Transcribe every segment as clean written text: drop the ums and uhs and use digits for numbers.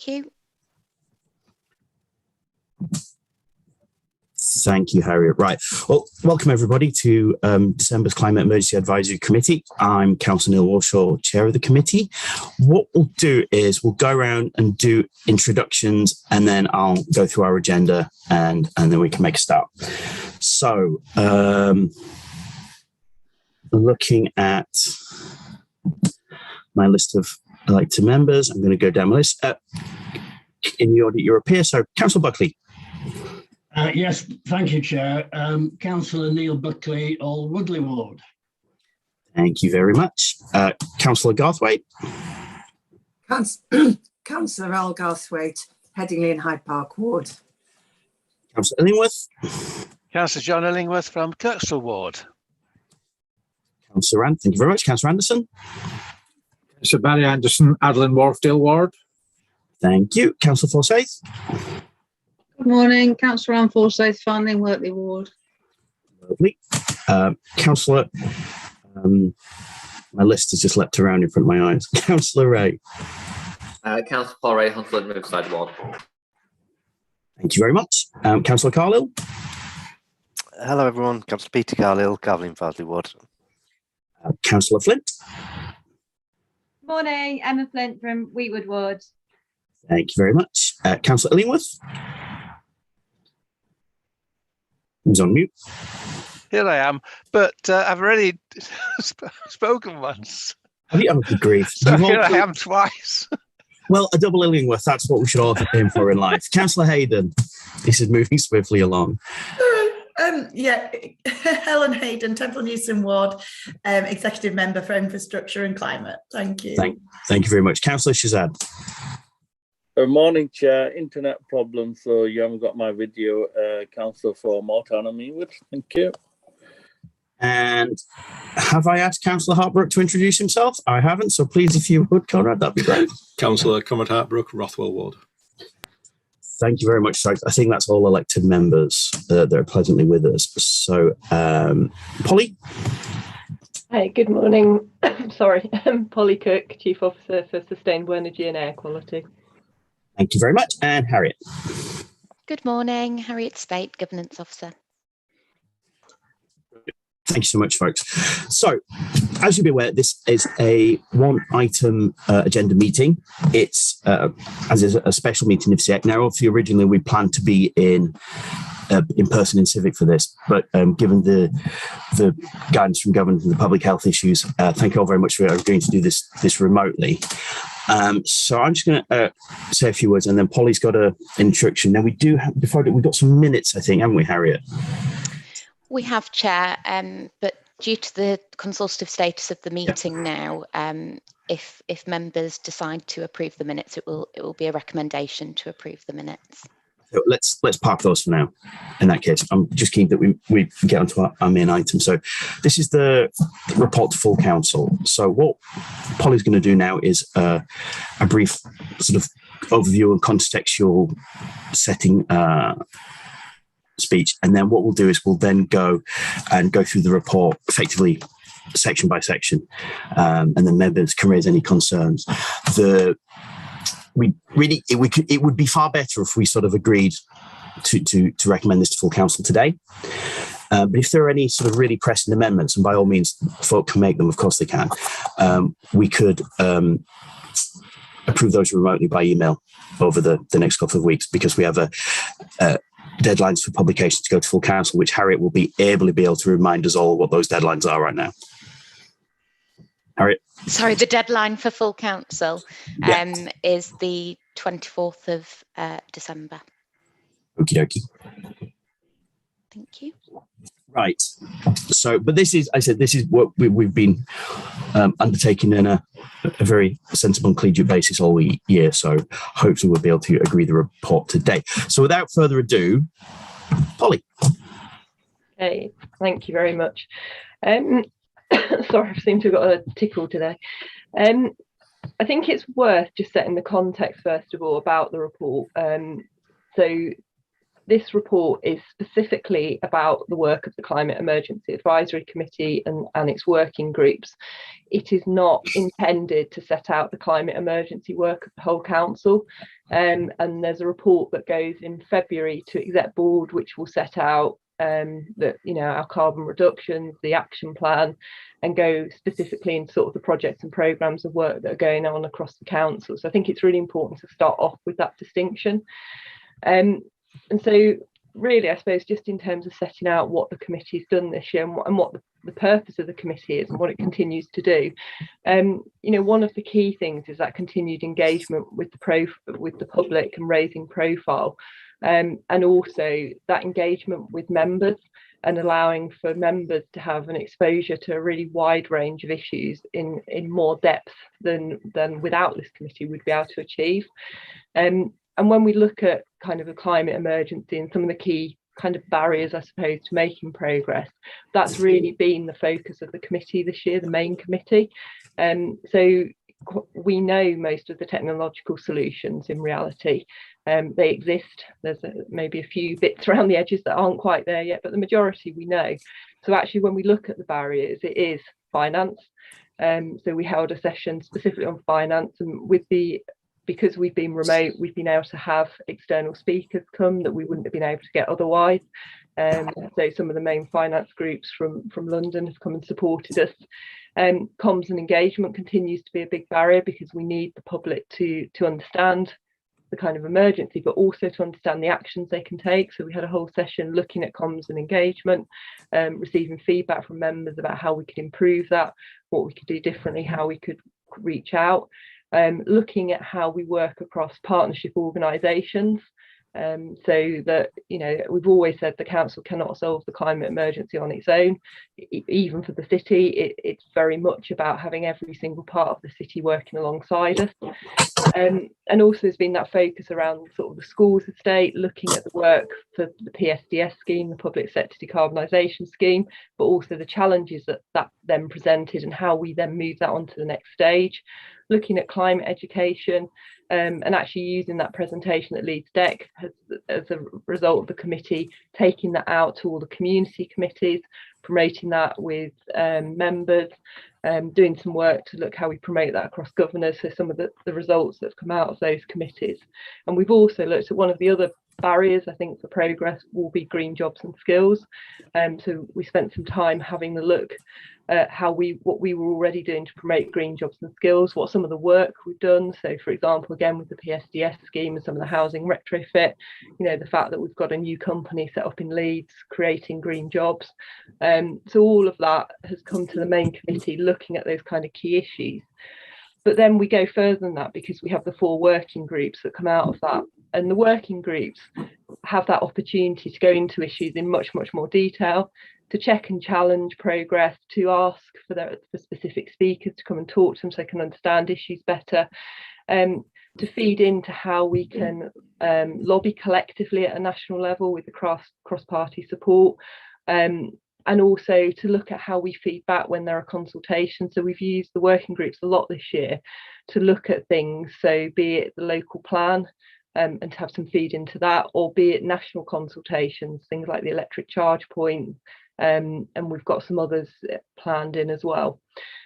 Thank you. Thank you, Harriet. Right. Well, welcome everybody to December's Climate Emergency Advisory Committee. I'm Councillor Neil Warshaw, Chair of the committee. What we'll do is we'll go around and do introductions, and then I'll go through our agenda, and then we can make a start. So, looking at my list of elected members, I'm going to go down my list. In the order you appear. So, Councillor Buckley. Yes, thank you, Chair. Councillor Neil Buckley, Old Woodley Ward. Thank you very much. Councillor Garthwaite. Councillor Al Garthwaite, Headingley and Hyde Park Ward. Councillor Illingworth. Councillor John Illingworth from Kirkstall Ward. Councillor Rand, thank you very much. Councillor Anderson. Councillor Barry Anderson, Adeline Wharfdale Ward. Thank you. Councillor Forsyth. Good morning, Councillor Anne Forsyth, Farnley and Wortley Ward. Lovely. Councillor, my list has just leapt around in front of my eyes. Councillor Ray. Councillor Paul Ray, Huntsville and Riverside Ward. Thank you very much. Councillor Carlill. Hello everyone, Councillor Peter Carlill, Calvin and Farsley Ward. Councillor Flint. Morning, Emma Flint from Wheatwood Ward. Thank you very much. Councillor Illingworth. Who's on mute? Here I am, but I've already spoken once. Have you? Oh, good grief. So here I am twice. Well, a double Illingworth, that's what we should all aim for in life. Councillor Hayden. This is moving swiftly along. Yeah, Helen Hayden, Temple Newson Ward, Executive Member for Infrastructure and Climate. Thank you. Thank you very much. Councillor Shazad. Good morning, Chair. Internet problem, so you haven't got my video. Councillor for Morton Meanwood. Thank you. And have I asked Councillor Hartbrook to introduce himself? I haven't, so please, if you would, Conrad, that'd be great. Councillor Conrad Hartbrook, Rothwell Ward. Thank you very much. So I think that's all elected members that are pleasantly with us. So, Polly? Hi, good morning. Sorry, Polly Cook, Chief Officer for Sustainable Energy and Air Quality. Thank you very much. And Harriet? Good morning, Harriet Spate, Governance Officer. Thank you so much, folks. So, as you'll be aware, this is a one-item agenda meeting. It's, as is a special meeting of SEC. Now, obviously, originally we planned to be in person in Civic for this, but given the guidance from government and the public health issues, thank you all very much for agreeing to do this remotely. So I'm just going to say a few words, and then Polly's got an introduction. Now we do have, we've got some minutes, I think, haven't we, Harriet? We have, Chair, but due to the consultative status of the meeting now, if members decide to approve the minutes, it will be a recommendation to approve the minutes. So let's park those for now. In that case, I'm just keen that we get onto our main item. So this is the report to full council. So what Polly's going to do now is a brief sort of overview and contextual setting speech, and then what we'll do is we'll then go through the report effectively section by section, and then members can raise any concerns. It would be far better if we sort of agreed to recommend this to full council today. But if there are any sort of really pressing amendments, and by all means, folk can make them, of course they can, we could approve those remotely by email over the next couple of weeks, because we have deadlines for publication to go to full council, which Harriet will be able to remind us all what those deadlines are right now. Harriet? Sorry, the deadline for full council is the 24th of December. Okie dokie. Thank you. Right. So, but this is, I said, this is what we've been undertaking in a very sensible and collegiate basis all year. So hopefully we'll be able to agree the report today. So without further ado, Polly. Okay, thank you very much. Sorry, I seem to have got a tickle today. I think it's worth just setting the context, first of all, about the report. So this report is specifically about the work of the Climate Emergency Advisory Committee and its working groups. It is not intended to set out the climate emergency work of the whole council. And there's a report that goes in February to Exec Board, which will set out that, you know, our carbon reductions, the action plan, and go specifically into sort of the projects and programmes of work that are going on across the council. So I think it's really important to start off with that distinction. And so really, I suppose, just in terms of setting out what the committee's done this year and what the purpose of the committee is and what it continues to do, you know, one of the key things is that continued engagement with the public and raising profile, and also that engagement with members and allowing for members to have an exposure to a really wide range of issues in more depth than without this committee would be able to achieve. And when we look at kind of the climate emergency and some of the key kind of barriers, I suppose, to making progress, that's really been the focus of the committee this year, the main committee. So we know most of the technological solutions in reality. They exist. There's maybe a few bits around the edges that aren't quite there yet, but the majority we know. So actually, when we look at the barriers, it is finance. So we held a session specifically on finance, and because we've been remote, we've been able to have external speakers come that we wouldn't have been able to get otherwise. So some of the main finance groups from London have come and supported us. Comms and engagement continues to be a big barrier because we need the public to understand the kind of emergency, but also to understand the actions they can take. So we had a whole session looking at comms and engagement, receiving feedback from members about how we could improve that, what we could do differently, how we could reach out. Looking at how we work across partnership organisations, so that, you know, we've always said the council cannot solve the climate emergency on its own. Even for the city, it's very much about having every single part of the city working alongside us. And also there's been that focus around sort of the schools estate, looking at the work for the PSDS scheme, the public sector decarbonisation scheme, but also the challenges that then presented and how we then move that on to the next stage. Looking at climate education, and actually using that presentation at Leeds DEC as a result of the committee, taking that out to all the community committees, promoting that with members, doing some work to look how we promote that across governors. So some of the results that have come out of those committees. And we've also looked at one of the other barriers, I think, for progress will be green jobs and skills. So we spent some time having a look at what we were already doing to promote green jobs and skills, what some of the work we've done. So for example, again, with the PSDS scheme and some of the housing retrofit, you know, the fact that we've got a new company set up in Leeds creating green jobs. So all of that has come to the main committee looking at those kind of key issues. But then we go further than that because we have the 4 working groups that come out of that. And the working groups have that opportunity to go into issues in much, much more detail, to check and challenge progress, to ask for specific speakers to come and talk to them so they can understand issues better, to feed into how we can lobby collectively at a national level with the cross-party support, and also to look at how we feed back when there are consultations. So we've used the working groups a lot this year to look at things, so be it the local plan, and to have some feed into that, or be it national consultations, things like the electric charge point, and we've got some others planned in as well.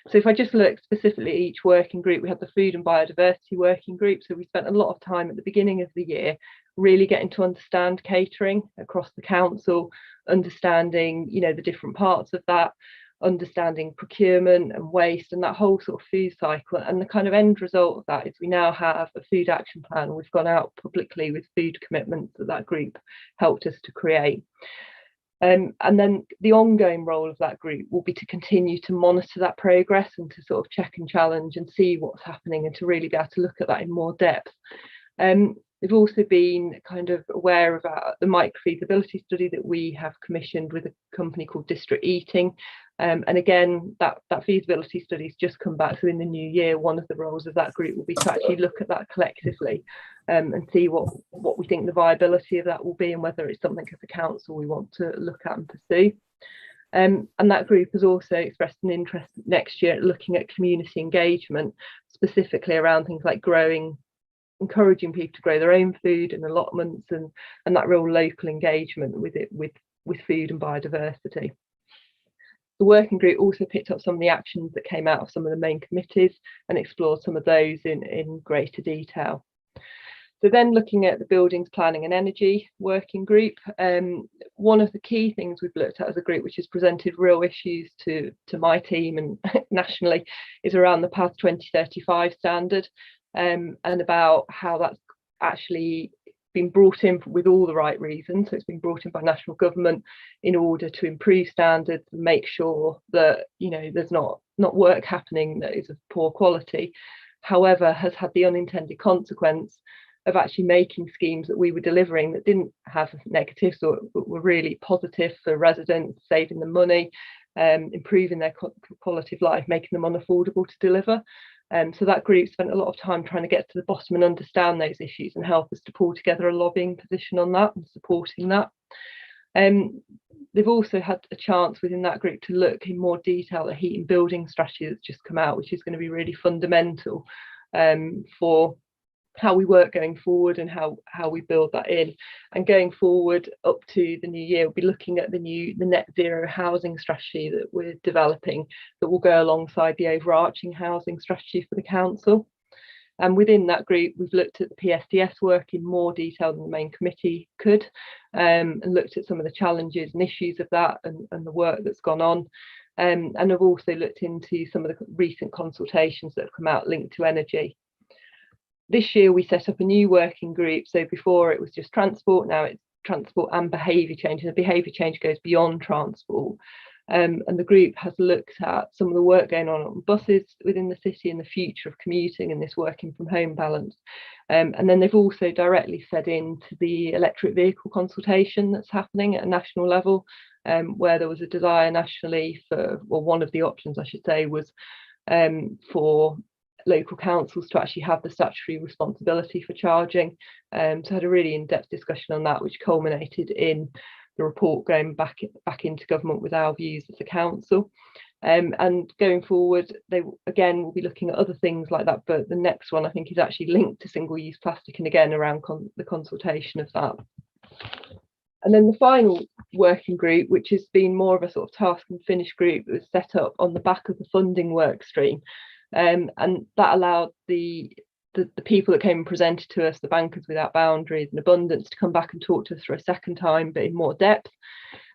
So if I just look specifically at each working group, we have the food and biodiversity working group. So we spent a lot of time at the beginning of the year really getting to understand catering across the council, understanding, you know, the different parts of that, understanding procurement and waste and that whole sort of food cycle. And the kind of end result of that is we now have a food action plan. We've gone out publicly with food commitments that group helped us to create. And then the ongoing role of that group will be to continue to monitor that progress and to sort of check and challenge and see what's happening and to really be able to look at that in more depth. We've also been kind of aware of the micro-feasibility study that we have commissioned with a company called District Eating. And again, that feasibility study's just come back. So in the new year, one of the roles of that group will be to actually look at that collectively, and see what we think the viability of that will be and whether it's something as a council we want to look at and pursue. And that group has also expressed an interest next year at looking at community engagement, specifically around things like growing encouraging people to grow their own food and allotments, and that real local engagement with it, with food and biodiversity. The working group also picked up some of the actions that came out of some of the main committees and explored some of those in greater detail. So then looking at the buildings, planning and energy working group, one of the key things we've looked at as a group, which has presented real issues to my team and nationally, is around the Path 2035 standard, and about how that's actually been brought in with all the right reasons. So it's been brought in by national government in order to improve standards and make sure that, you know, there's not work happening that is of poor quality. However, has had the unintended consequence of actually making schemes that we were delivering that didn't have negatives or were really positive for residents, saving them money, improving their quality of life, making them unaffordable to deliver. So that group spent a lot of time trying to get to the bottom and understand those issues and help us to pull together a lobbying position on that and supporting that. They've also had a chance within that group to look in more detail at heat and building strategy that's just come out, which is going to be really fundamental for how we work going forward and how we build that in. And going forward up to the new year, we'll be looking at the net zero housing strategy that we're developing that will go alongside the overarching housing strategy for the council. And within that group, we've looked at the PSDS work in more detail than the main committee could, and looked at some of the challenges and issues of that and the work that's gone on. And I've also looked into some of the recent consultations that have come out linked to energy. This year we set up a new working group. So before it was just transport, now it's transport and behaviour change, and the behaviour change goes beyond transport. And the group has looked at some of the work going on buses within the city and the future of commuting and this working from home balance. And then they've also directly fed into the electric vehicle consultation that's happening at a national level, where there was a desire nationally for, well, one of the options I should say was for local councils to actually have the statutory responsibility for charging. So I had a really in-depth discussion on that, which culminated in the report going back into government with our views as a council. And going forward, they again will be looking at other things like that, but the next one I think is actually linked to single-use plastic, and again around the consultation of that. And then the final working group, which has been more of a sort of task and finish group, was set up on the back of the funding work stream. And that allowed the people that came and presented to us, the Bankers Without Boundaries and Abundance, to come back and talk to us for a second time, but in more depth.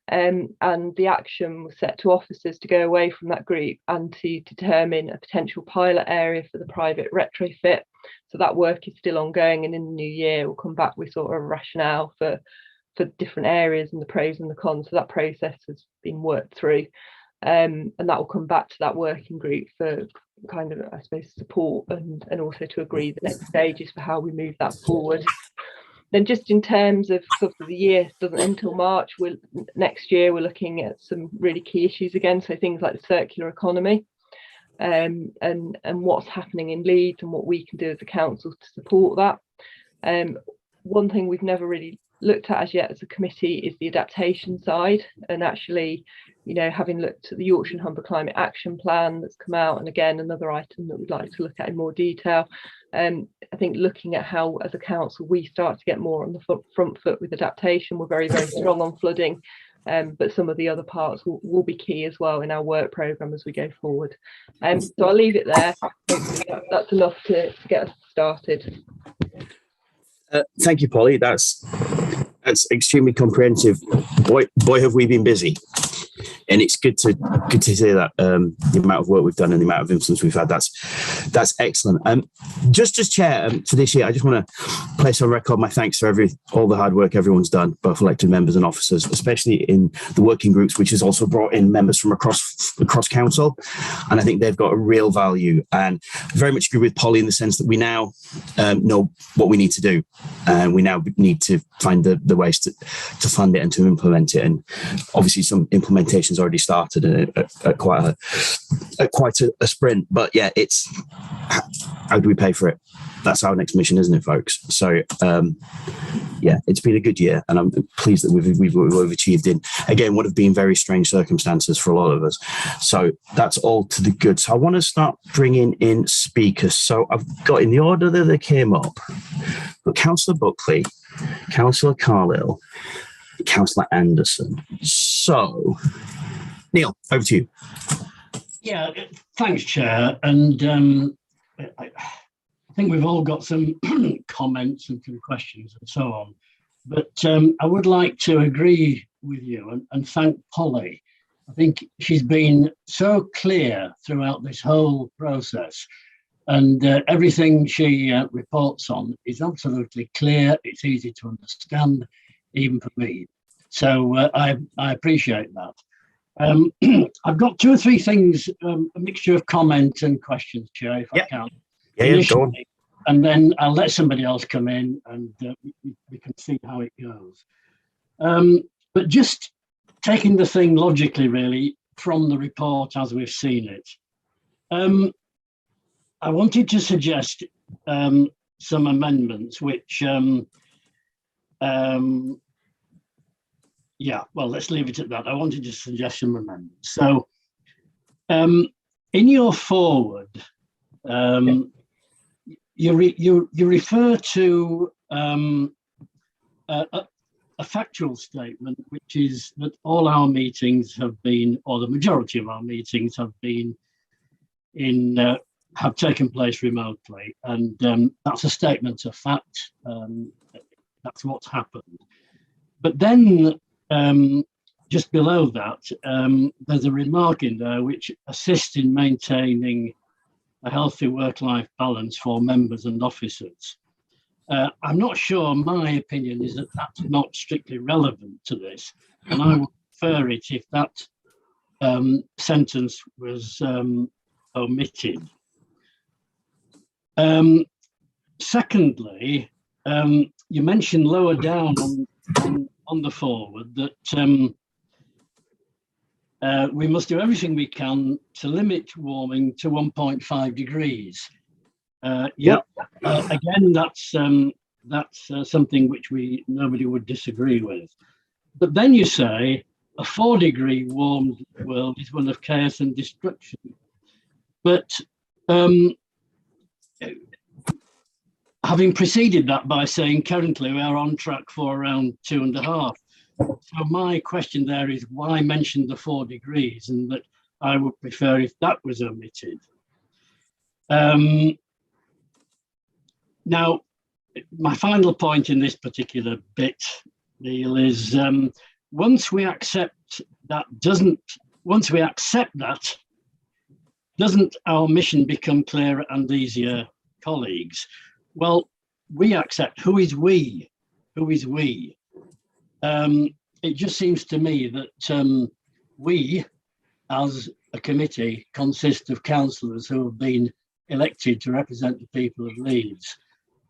And the action was set to officers to go away from that group and to determine a potential pilot area for the private retrofit. So that work is still ongoing, and in the new year we'll come back with sort of a rationale for different areas and the pros and the cons. So that process has been worked through, and that will come back to that working group for kind of, I suppose, support and also to agree the next stages for how we move that forward. Then just in terms of sort of the year doesn't end until March, next year we're looking at some really key issues again, so things like the circular economy, and what's happening in Leeds and what we can do as a council to support that. One thing we've never really looked at as yet as a committee is the adaptation side, and actually, you know, having looked at the Yorkshire and Humber Climate Action Plan that's come out, and again another item that we'd like to look at in more detail. I think looking at how as a council we start to get more on the front foot with adaptation. We're very, very strong on flooding, but some of the other parts will be key as well in our work programme as we go forward. So I'll leave it there. Hopefully that's enough to get us started. Thank you, Polly. That's extremely comprehensive. Boy, have we been busy. And it's good to hear that the amount of work we've done and the amount of influence we've had. That's excellent. Just as chair for this year, I just want to place on record my thanks for all the hard work everyone's done, both elected members and officers, especially in the working groups, which has also brought in members from across council. And I think they've got a real value. And very much agree with Polly in the sense that we now know what we need to do, and we now need to find the ways to fund it and to implement it. And obviously, some implementations already started at quite a sprint, but yeah, it's how do we pay for it? that's our next mission, isn't it, folks? So, yeah, it's been a good year, and I'm pleased that we've achieved in, again, what have been very strange circumstances for a lot of us. So that's all to the good. So I want to start bringing in speakers. So I've got, in the order that they came up, but Councillor Buckley, Councillor Carlisle, Councillor Anderson. So, Neil, over to you. Yeah, thanks, Chair. And I think we've all got some comments and some questions and so on. But I would like to agree with you and thank Polly. I think she's been so clear throughout this whole process. And everything she reports on is absolutely clear. It's easy to understand, even for me. So I appreciate that. I've got 2 or 3 things, a mixture of comment and questions, Chair, if I can. Yeah, go on. And then I'll let somebody else come in and we can see how it goes. But just taking the thing logically, really, from the report as we've seen it, I wanted to suggest some amendments, which, yeah, well, let's leave it at that. I wanted to suggest some amendments. So, in your forward, you refer to a factual statement, which is that all our meetings have been, or the majority of our meetings have been have taken place remotely, and that's a statement of fact. That's what's happened. But then, just below that, there's a remark in there which assists in maintaining a healthy work-life balance for members and officers. I'm not sure, my opinion is that that's not strictly relevant to this, and I would prefer it if that sentence was omitted. Secondly, you mentioned lower down on the forward that we must do everything we can to limit warming to 1.5 degrees. Yeah, again, that's something which nobody would disagree with. But then you say a 4-degree warmed world is one of chaos and destruction. But having preceded that by saying currently we are on track for around 2.5. So my question there is why mention the 4 degrees, and that I would prefer if that was omitted. Now, my final point in this particular bit, Neil, is once we accept that, doesn't our mission become clearer and easier, colleagues? Well, we accept. Who is we? Who is we? It just seems to me that we, as a committee, consist of councillors who have been elected to represent the people of Leeds,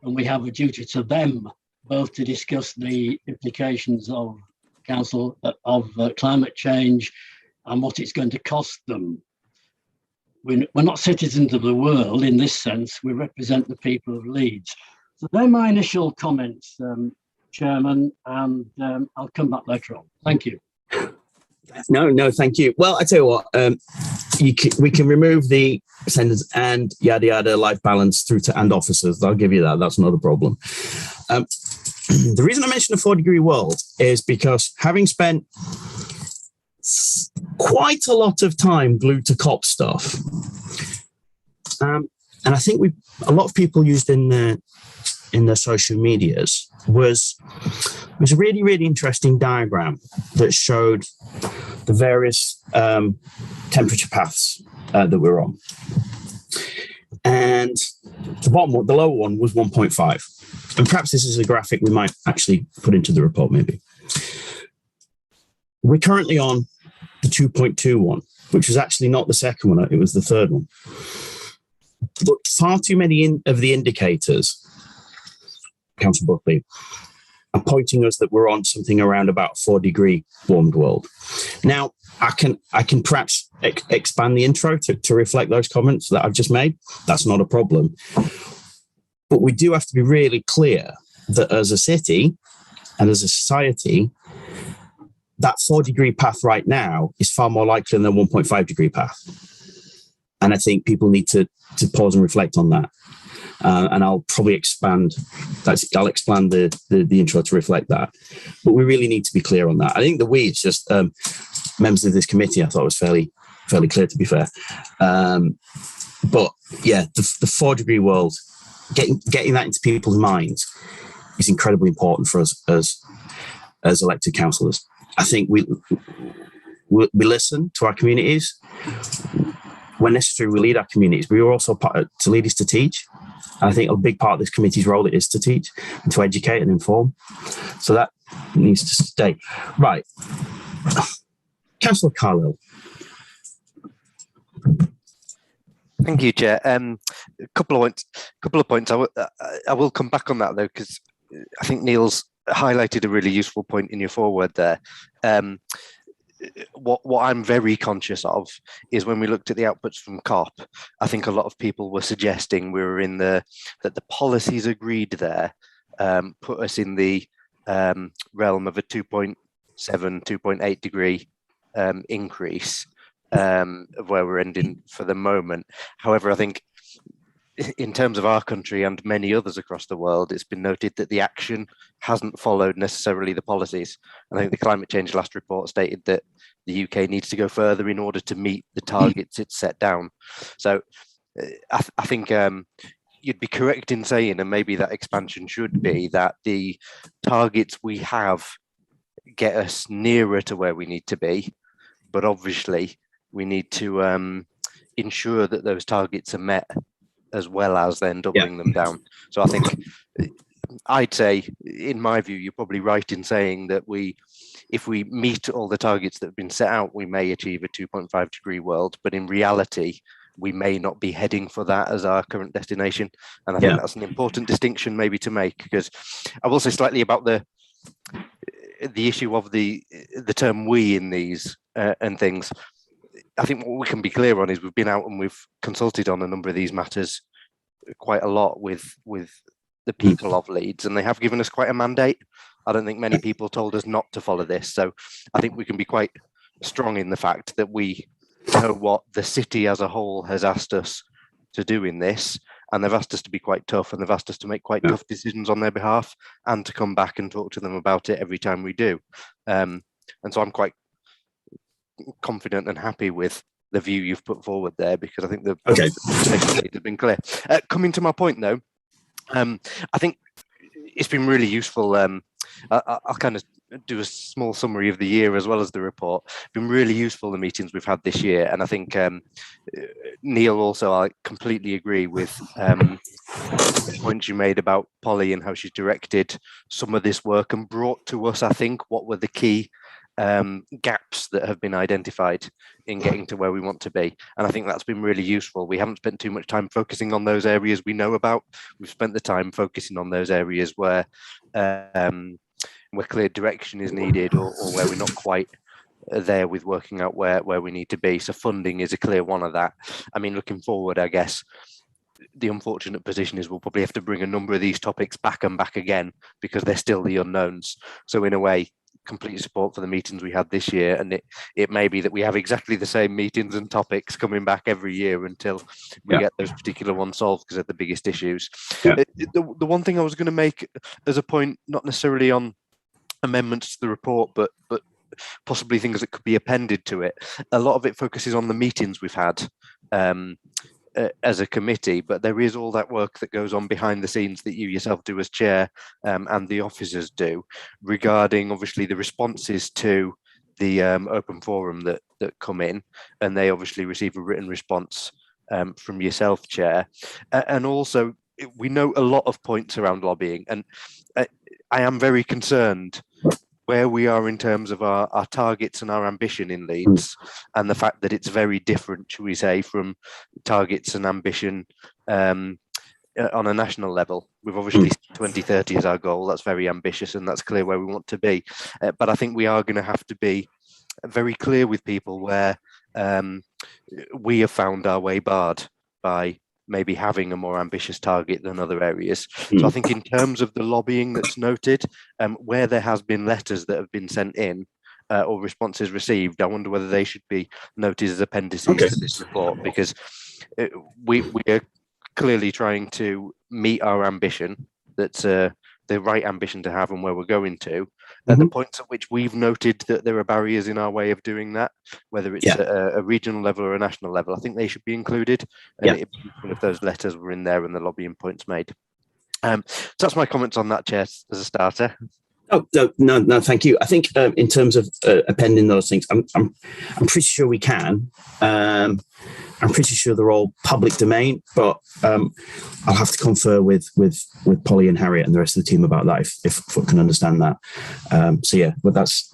and we have a duty to them both to discuss the implications of climate change and what it's going to cost them. We're not citizens of the world in this sense. We represent the people of Leeds. So they're my initial comments, Chairman, and I'll come back later on. Thank you. No, thank you. Well, I tell you what, we can remove the sentence and yada yada life balance through to and officers. I'll give you that. That's not a problem. The reason I mentioned a 4-degree world is because having spent quite a lot of time glued to COP stuff, and I think a lot of people used in their social medias was a really, really interesting diagram that showed the various temperature paths that we're on. And the bottom one, the lower one, was 1.5. And perhaps this is a graphic we might actually put into the report, maybe. We're currently on the 2.2 one, which was actually not the second one, it was the third one. But far too many of the indicators, Councillor Buckley, are pointing us that we're on something around about 4-degree warmed world. Now, I can perhaps expand the intro to reflect those comments that I've just made. That's not a problem. But we do have to be really clear that as a city and as a society, that 4-degree path right now is far more likely than a 1.5-degree path. And I think people need to pause and reflect on that. And I'll probably expand. I'll expand the intro to reflect that. But we really need to be clear on that. I think the we is just members of this committee. I thought was fairly clear, to be fair. But yeah, the 4-degree world, getting that into people's minds is incredibly important for us as elected councillors. I think we listen to our communities. When necessary, we lead our communities. We are also to lead is to teach. And I think a big part of this committee's role is to teach and to educate and inform. So that needs to stay. Right. Councillor Carlisle. Thank you, Chair. A couple of points. I will come back on that though, because I think Neil's highlighted a really useful point in your foreword there. What I'm very conscious of is when we looked at the outputs from COP, I think a lot of people were suggesting we were that the policies agreed there put us in the realm of a 2.7, 2.8 degree increase of where we're ending for the moment. However, I think in terms of our country and many others across the world, it's been noted that the action hasn't followed necessarily the policies. And I think the climate change last report stated that the UK needs to go further in order to meet the targets it's set down. So I think you'd be correct in saying, and maybe that expansion should be, that the targets we have get us nearer to where we need to be, but obviously we need to ensure that those targets are met, as well as then doubling them down. So I think I'd say, in my view, you're probably right in saying that if we meet all the targets that have been set out, we may achieve a 2.5 degree world, but in reality, we may not be heading for that as our current destination. And I think that's an important distinction maybe to make, because I will say slightly about the issue of the term we in these and things. I think what we can be clear on is we've been out and we've consulted on a number of these matters quite a lot with the people of Leeds, and they have given us quite a mandate. I don't think many people told us not to follow this. So I think we can be quite strong in the fact that we know what the city as a whole has asked us to do in this, and they've asked us to be quite tough, and they've asked us to make quite tough decisions on their behalf and to come back and talk to them about it every time we do. And so I'm quite confident and happy with the view you've put forward there, because I think they've been clear. Coming to my point though, I think it's been really useful. I'll kind of do a small summary of the year as well as the report. It's been really useful, the meetings we've had this year, and I think Neil also, I completely agree with the points you made about Polly and how she's directed some of this work and brought to us, I think, what were the key gaps that have been identified in getting to where we want to be. And I think that's been really useful. We haven't spent too much time focusing on those areas we know about. We've spent the time focusing on those areas where clear direction is needed, or where we're not quite there with working out where we need to be. So funding is a clear one of that. I mean, looking forward, I guess the unfortunate position is we'll probably have to bring a number of these topics back and back again, because they're still the unknowns. So in a way, complete support for the meetings we had this year, and it may be that we have exactly the same meetings and topics coming back every year until we get those particular ones solved, because they're the biggest issues. The one thing I was going to make as a point, not necessarily on amendments to the report, but possibly things that could be appended to it. A lot of it focuses on the meetings we've had as a committee, but there is all that work that goes on behind the scenes that you yourself do as chair, and the officers do, regarding obviously the responses to the open forum that come in, and they obviously receive a written response from yourself, chair. And also we know a lot of points around lobbying, and I am very concerned where we are in terms of our targets and our ambition in Leeds, and the fact that it's very different, shall we say, from targets and ambition on a national level. We've obviously 2030 is our goal. That's very ambitious, and that's clear where we want to be. But I think we are going to have to be very clear with people where we have found our way barred by maybe having a more ambitious target than other areas. So I think in terms of the lobbying that's noted, where there has been letters that have been sent in or responses received, I wonder whether they should be noted as appendices to this report, because we are clearly trying to meet our ambition. That's the right ambition to have and where we're going to. At the points at which we've noted that there are barriers in our way of doing that, whether it's at a regional level or a national level, I think they should be included. And it'd be useful if those letters were in there and the lobbying points made. So that's my comments on that, Chair, as a starter. Oh no, thank you. I think in terms of appending those things, I'm pretty sure we can. I'm pretty sure they're all public domain, but I'll have to confer with Polly and Harriet and the rest of the team about that if we can understand that. So yeah, but that's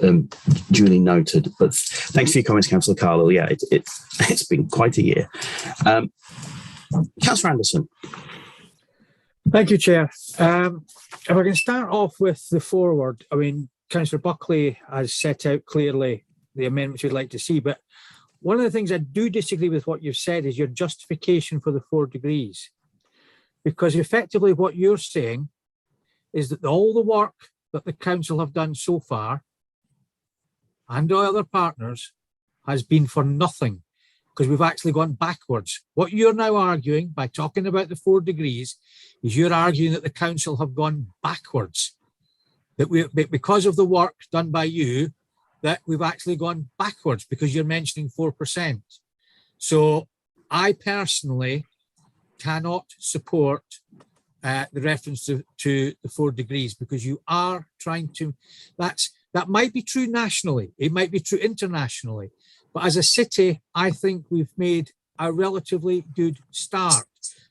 duly noted. But thanks for your comments, Councillor Carlo. Yeah, it's been quite a year. Councillor Anderson. Thank you, Chair. If I can start off with the forward, I mean, Councillor Buckley has set out clearly the amendments you'd like to see, but one of the things I do disagree with what you've said is your justification for the 4 degrees. Because effectively what you're saying is that all the work that the council have done so far and our other partners has been for nothing, because we've actually gone backwards. What you're now arguing by talking about the 4 degrees is you're arguing that the council have gone backwards, that because of the work done by you, that we've actually gone backwards because you're mentioning 4%. So I personally cannot support the reference to the 4 degrees, because you are trying to, that might be true nationally, it might be true internationally, but as a city, I think we've made a relatively good start,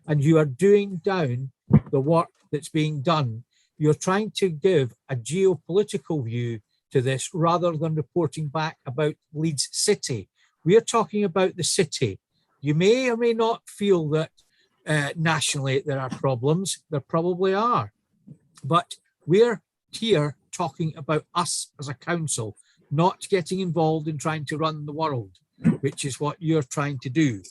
and you are doing down the work that's being done. You're trying to give a geopolitical view to this rather than reporting back about Leeds City. We are talking about the city. You may or may not feel that nationally there are problems. There probably are. But we're here talking about us as a council, not getting involved in trying to run the world, which is what you're trying to do.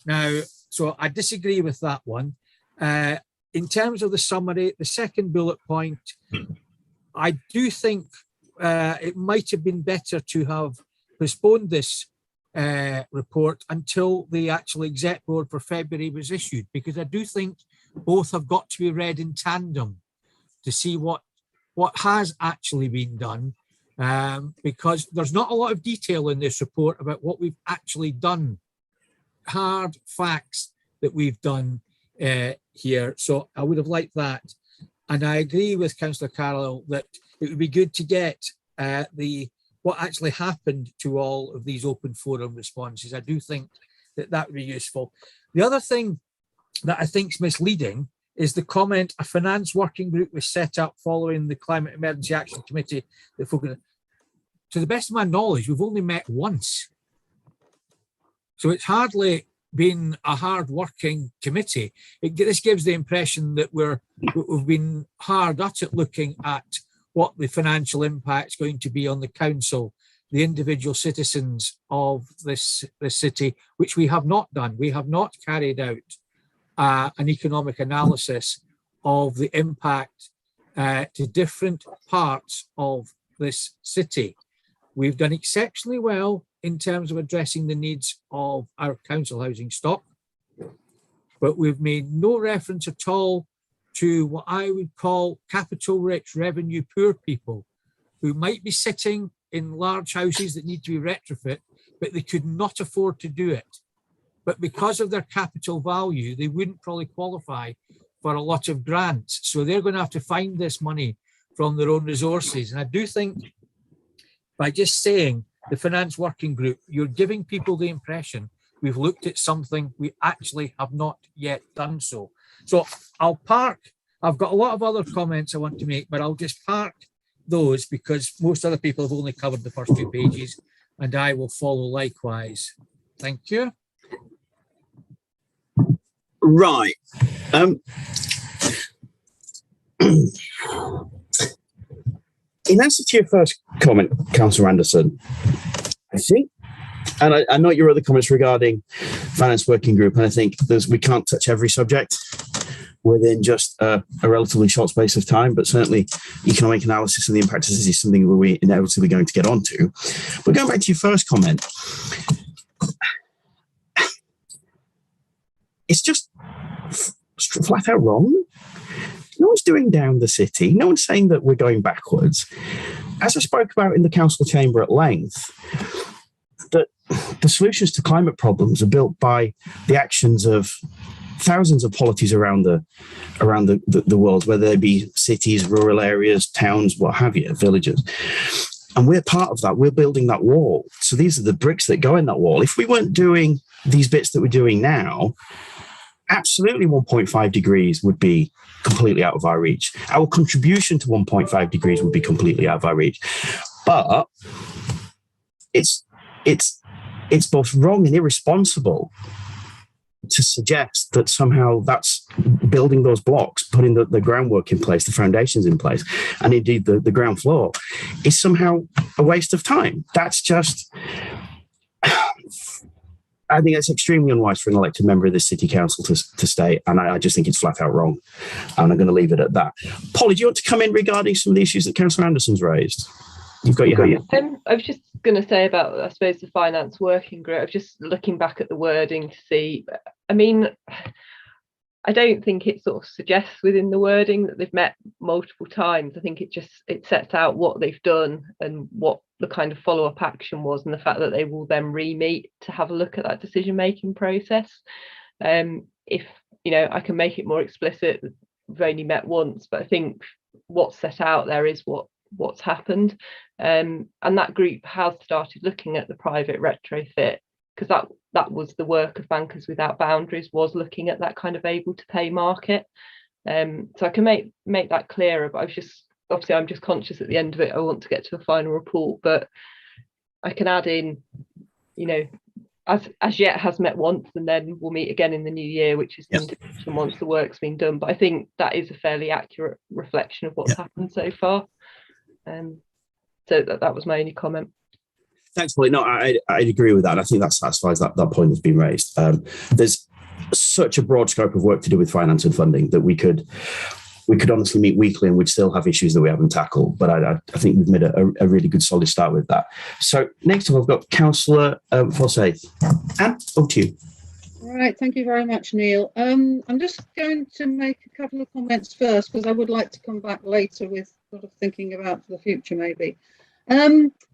Now, so I disagree with that one. In terms of the summary, the second bullet point, I do think it might have been better to have postponed this report until the actual exec board for February was issued, because I do think both have got to be read in tandem to see what has actually been done, because there's not a lot of detail in this report about what we've actually done, hard facts that we've done here. So I would have liked that. And I agree with Councillor Carroll that it would be good to get what actually happened to all of these open forum responses. I do think that would be useful. The other thing that I think is misleading is the comment, a finance working group was set up following the Climate Emergency Action Committee. To the best of my knowledge, we've only met once. So it's hardly been a hard-working committee. This gives the impression that we've been hard at it looking at what the financial impact is going to be on the council, the individual citizens of this city, which we have not done. We have not carried out an economic analysis of the impact to different parts of this city. We've done exceptionally well in terms of addressing the needs of our council housing stock, but we've made no reference at all to what I would call capital-rich, revenue-poor people who might be sitting in large houses that need to be retrofit, but they could not afford to do it. But because of their capital value, they wouldn't probably qualify for a lot of grants. So they're going to have to find this money from their own resources. And I do think by just saying the finance working group, you're giving people the impression we've looked at something we actually have not yet done so. So I'll park. I've got a lot of other comments I want to make, but I'll just park those because most other people have only covered the first 2 pages, and I will follow likewise. Thank you. Right. In answer to your first comment, Councillor Anderson, I think, and I note your other comments regarding finance working group, and I think we can't touch every subject within just a relatively short space of time, but certainly economic analysis of the impact is something we're inevitably going to get onto. But going back to your first comment, it's just flat out wrong. No one's doing down the city. No one's saying that we're going backwards. As I spoke about in the council chamber at length, that the solutions to climate problems are built by the actions of thousands of polities around the world, whether they be cities, rural areas, towns, what have you, villages. And we're part of that. We're building that wall. So these are the bricks that go in that wall. If we weren't doing these bits that we're doing now, absolutely 1.5 degrees would be completely out of our reach. Our contribution to 1.5 degrees would be completely out of our reach. But it's both wrong and irresponsible to suggest that somehow that's building those blocks, putting the groundwork in place, the foundations in place, and indeed the ground floor is somehow a waste of time. That's just, I think that's extremely unwise for an elected member of the city council to state, and I just think it's flat out wrong. And I'm going to leave it at that. Polly, do you want to come in regarding some of the issues that Councillor Anderson's raised? You've got your hand. I was just going to say about, I suppose, the finance working group. I was just looking back at the wording to see. I mean, I don't think it sort of suggests within the wording that they've met multiple times. I think it sets out what they've done and what the kind of follow-up action was, and the fact that they will then re-meet to have a look at that decision-making process. If I can make it more explicit, we've only met once, but I think what's set out there is what's happened, and that group has started looking at the private retrofit, because that was the work of Bankers Without Boundaries, was looking at that kind of able to pay market. So I can make that clearer, but I'm just conscious at the end of it I want to get to a final report, but I can add in, as yet has met once, and then we'll meet again in the new year, which is once the work's been done. But I think that is a fairly accurate reflection of what's happened so far. So that was my only comment. Thanks, Polly. No, I'd agree with that. I think that satisfies that point that's been raised. There's such a broad scope of work to do with finance and funding that we could honestly meet weekly and we'd still have issues that we haven't tackled. But I think we've made a really good solid start with that. So next up, I've got Councillor Forsyth. Anne, over to you. All right, thank you very much, Neil. I'm just going to make a couple of comments first, because I would like to come back later with sort of thinking about the future, maybe.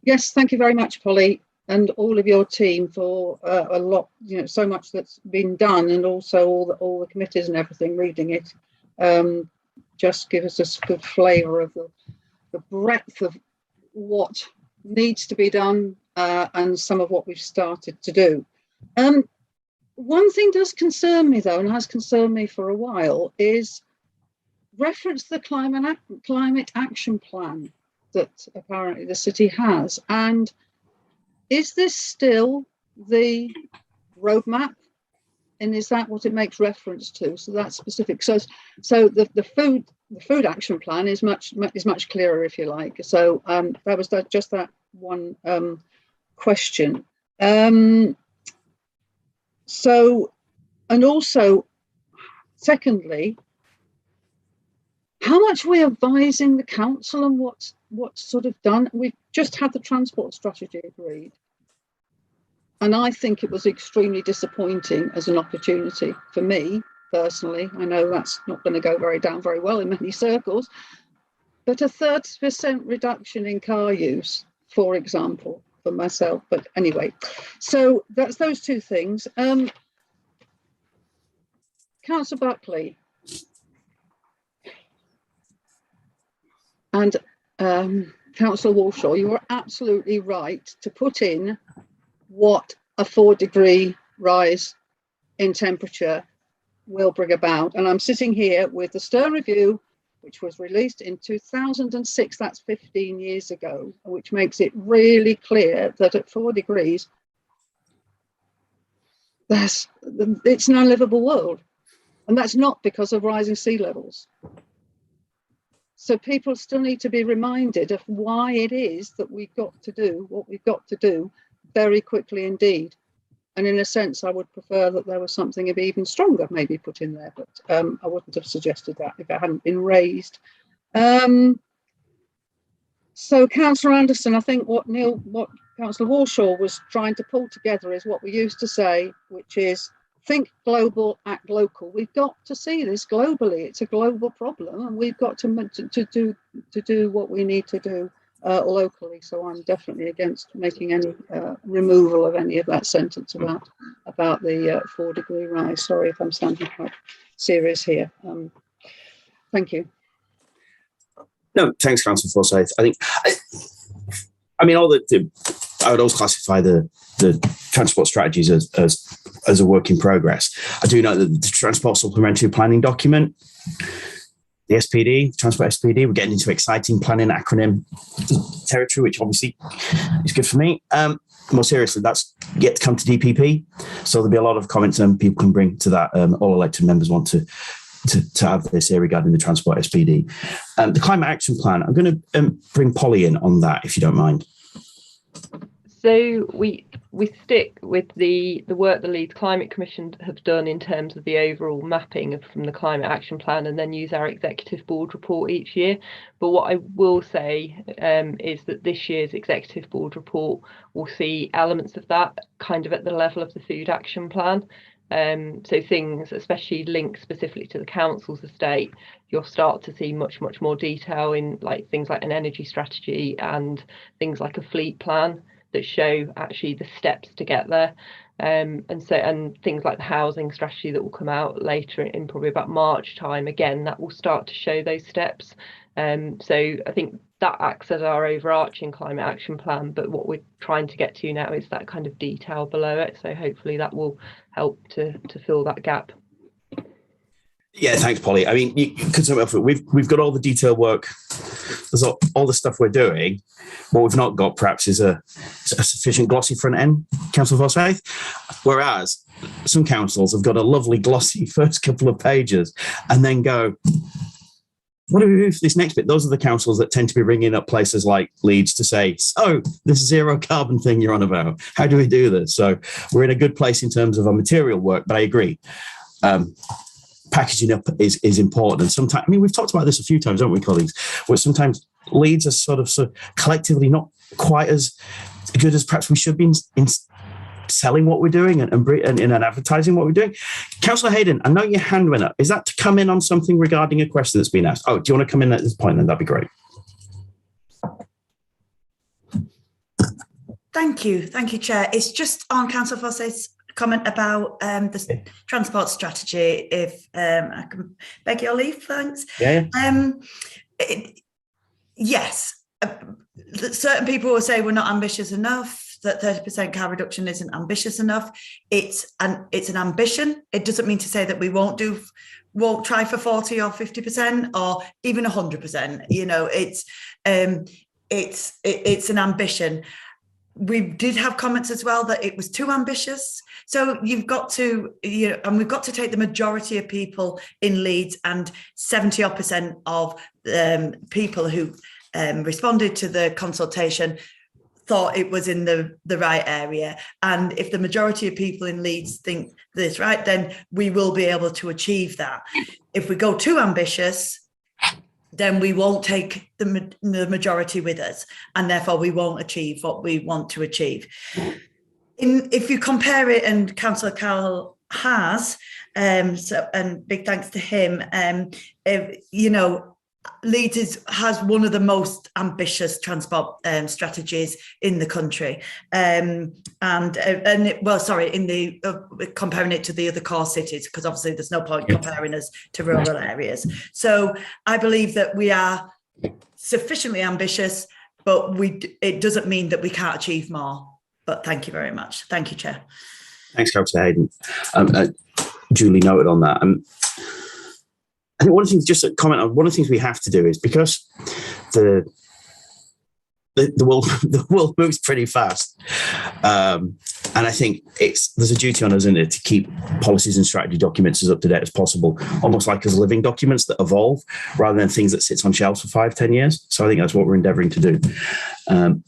Yes, thank you very much, Polly, and all of your team for a lot, so much that's been done, and also all the committees and everything. Reading it just give us a good flavour of the breadth of what needs to be done and some of what we've started to do. One thing does concern me, though, and has concerned me for a while, is reference to the climate action plan that apparently the city has. And is this still the roadmap? And is that what it makes reference to? So that's specific. So the food action plan is much clearer, if you like. So that was just that one question. So, and also, secondly, how much we're advising the council and what's sort of done. We've just had the transport strategy agreed, and I think it was extremely disappointing as an opportunity for me personally. I know that's not going to go down very well in many circles, but a 30% reduction in car use, for example, for myself. But anyway, so that's those two things. Councillor Buckley and Councillor Walshaw, you were absolutely right to put in what a 4-degree rise in temperature will bring about. And I'm sitting here with the Stern Review, which was released in 2006, that's 15 years ago, which makes it really clear that at 4 degrees, it's an unlivable world. And that's not because of rising sea levels. So people still need to be reminded of why it is that we've got to do what we've got to do very quickly indeed. And in a sense, I would prefer that there was something of even stronger maybe put in there, but I wouldn't have suggested that if it hadn't been raised. So Councillor Anderson, I think what Councillor Warshaw was trying to pull together is what we used to say, which is think global, act local. We've got to see this globally. It's a global problem, and we've got to do what we need to do locally. So I'm definitely against making any removal of any of that sentence about the 4-degree rise. Sorry if I'm sounding quite serious here. Thank you. No, thanks, Councillor Forsyth. I think, I mean, I would always classify the transport strategies as a work in progress. I do know that the Transport Supplementary Planning document, the SPD, Transport SPD, we're getting into exciting planning acronym territory, which obviously is good for me. More seriously, that's yet to come to DPP. So there'll be a lot of comments and people can bring to that. All elected members want to have this here regarding the Transport SPD. The Climate Action Plan, I'm going to bring Polly in on that, if you don't mind. So we stick with the work the Leeds Climate Commission have done in terms of the overall mapping from the Climate Action Plan, and then use our Executive Board report each year. But what I will say is that this year's Executive Board report will see elements of that kind of at the level of the Food Action Plan. So things, especially linked specifically to the council's estate, you'll start to see much more detail in like things like an energy strategy and things like a fleet plan that show actually the steps to get there. And things like the housing strategy that will come out later in probably about March time, again, that will start to show those steps. So I think that acts as our overarching climate action plan, but what we're trying to get to now is that kind of detail below it. So hopefully that will help to fill that gap. Yeah, thanks, Polly. I mean, we've got all the detailed work. There's all the stuff we're doing. What we've not got, perhaps, is a sufficient glossy front end, Council Forsyth. Whereas some councils have got a lovely glossy first couple of pages and then go, what do we do for this next bit? Those are the councils that tend to be ringing up places like Leeds to say, so this zero carbon thing you're on about, how do we do this? So we're in a good place in terms of our material work, but I agree. Packaging up is important. And sometimes, I mean, we've talked about this a few times, haven't we, colleagues? Where sometimes Leeds are sort of collectively not quite as good as perhaps we should be in selling what we're doing and advertising what we're doing. Councillor Hayden, I know your hand went up. Is that to come in on something regarding a question that's been asked? Oh, do you want to come in at this point then? That'd be great. Thank you, Chair. It's just on Councillor Forsyth's comment about the transport strategy, if I can beg your leave, thanks. Yeah. Yes, certain people will say we're not ambitious enough, that 30% car reduction isn't ambitious enough. It's an ambition. It doesn't mean to say that we won't try for 40 or 50% or even 100%. You know, it's an ambition. We did have comments as well that it was too ambitious. So you've got to, and we've got to take the majority of people in Leeds, and 70% of people who responded to the consultation thought it was in the right area. And if the majority of people in Leeds think this right, then we will be able to achieve that. If we go too ambitious, then we won't take the majority with us, and therefore we won't achieve what we want to achieve. If you compare it, and Councillor Carroll has, and big thanks to him, Leeds has one of the most ambitious transport strategies in the country, comparing it to the other core cities, because obviously there's no point comparing us to rural areas. So I believe that we are sufficiently ambitious, but it doesn't mean that we can't achieve more. But thank you very much. Thank you, Chair. Thanks, Councillor Hayden. Duly noted on that. I think one of the things, just a comment on one of the things we have to do is, because the world moves pretty fast. And I think there's a duty on us, isn't it, to keep policies and strategy documents as up to date as possible, almost like as living documents that evolve rather than things that sit on shelves for 5-10 years. So I think that's what we're endeavouring to do.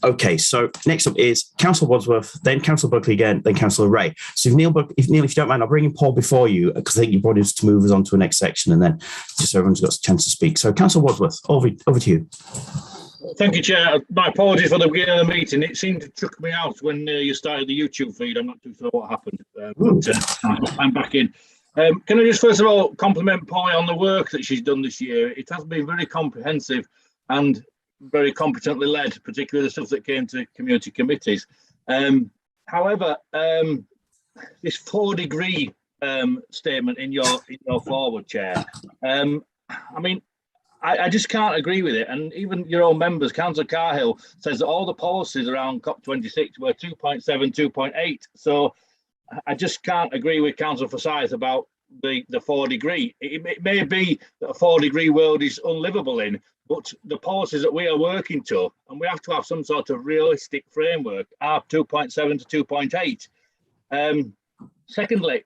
Okay, so next up is Councillor Wadsworth, then Councillor Buckley again, then Councillor Ray. So if Neil, if you don't mind, I'll bring in Paul before you, because I think you brought us to move us on to the next section, and then just so everyone's got a chance to speak. So Councillor Wadsworth, over to you. Thank you, Chair. My apologies for the beginning of the meeting. It seemed to chuck me out when you started the YouTube feed. I'm not too sure what happened, but I'm back in. Can I just first of all compliment Polly on the work that she's done this year? It has been very comprehensive and very competently led, particularly the stuff that came to community committees. However, this 4-degree statement in your forward, Chair, I mean, I just can't agree with it. And even your own members, Councillor Cahill, says that all the policies around COP26 were 2.7, 2.8. So I just can't agree with Councillor Forsyth about the 4-degree. It may be that a 4-degree world is unlivable in, but the policies that we are working to, and we have to have some sort of realistic framework, are 2.7 to 2.8. Secondly,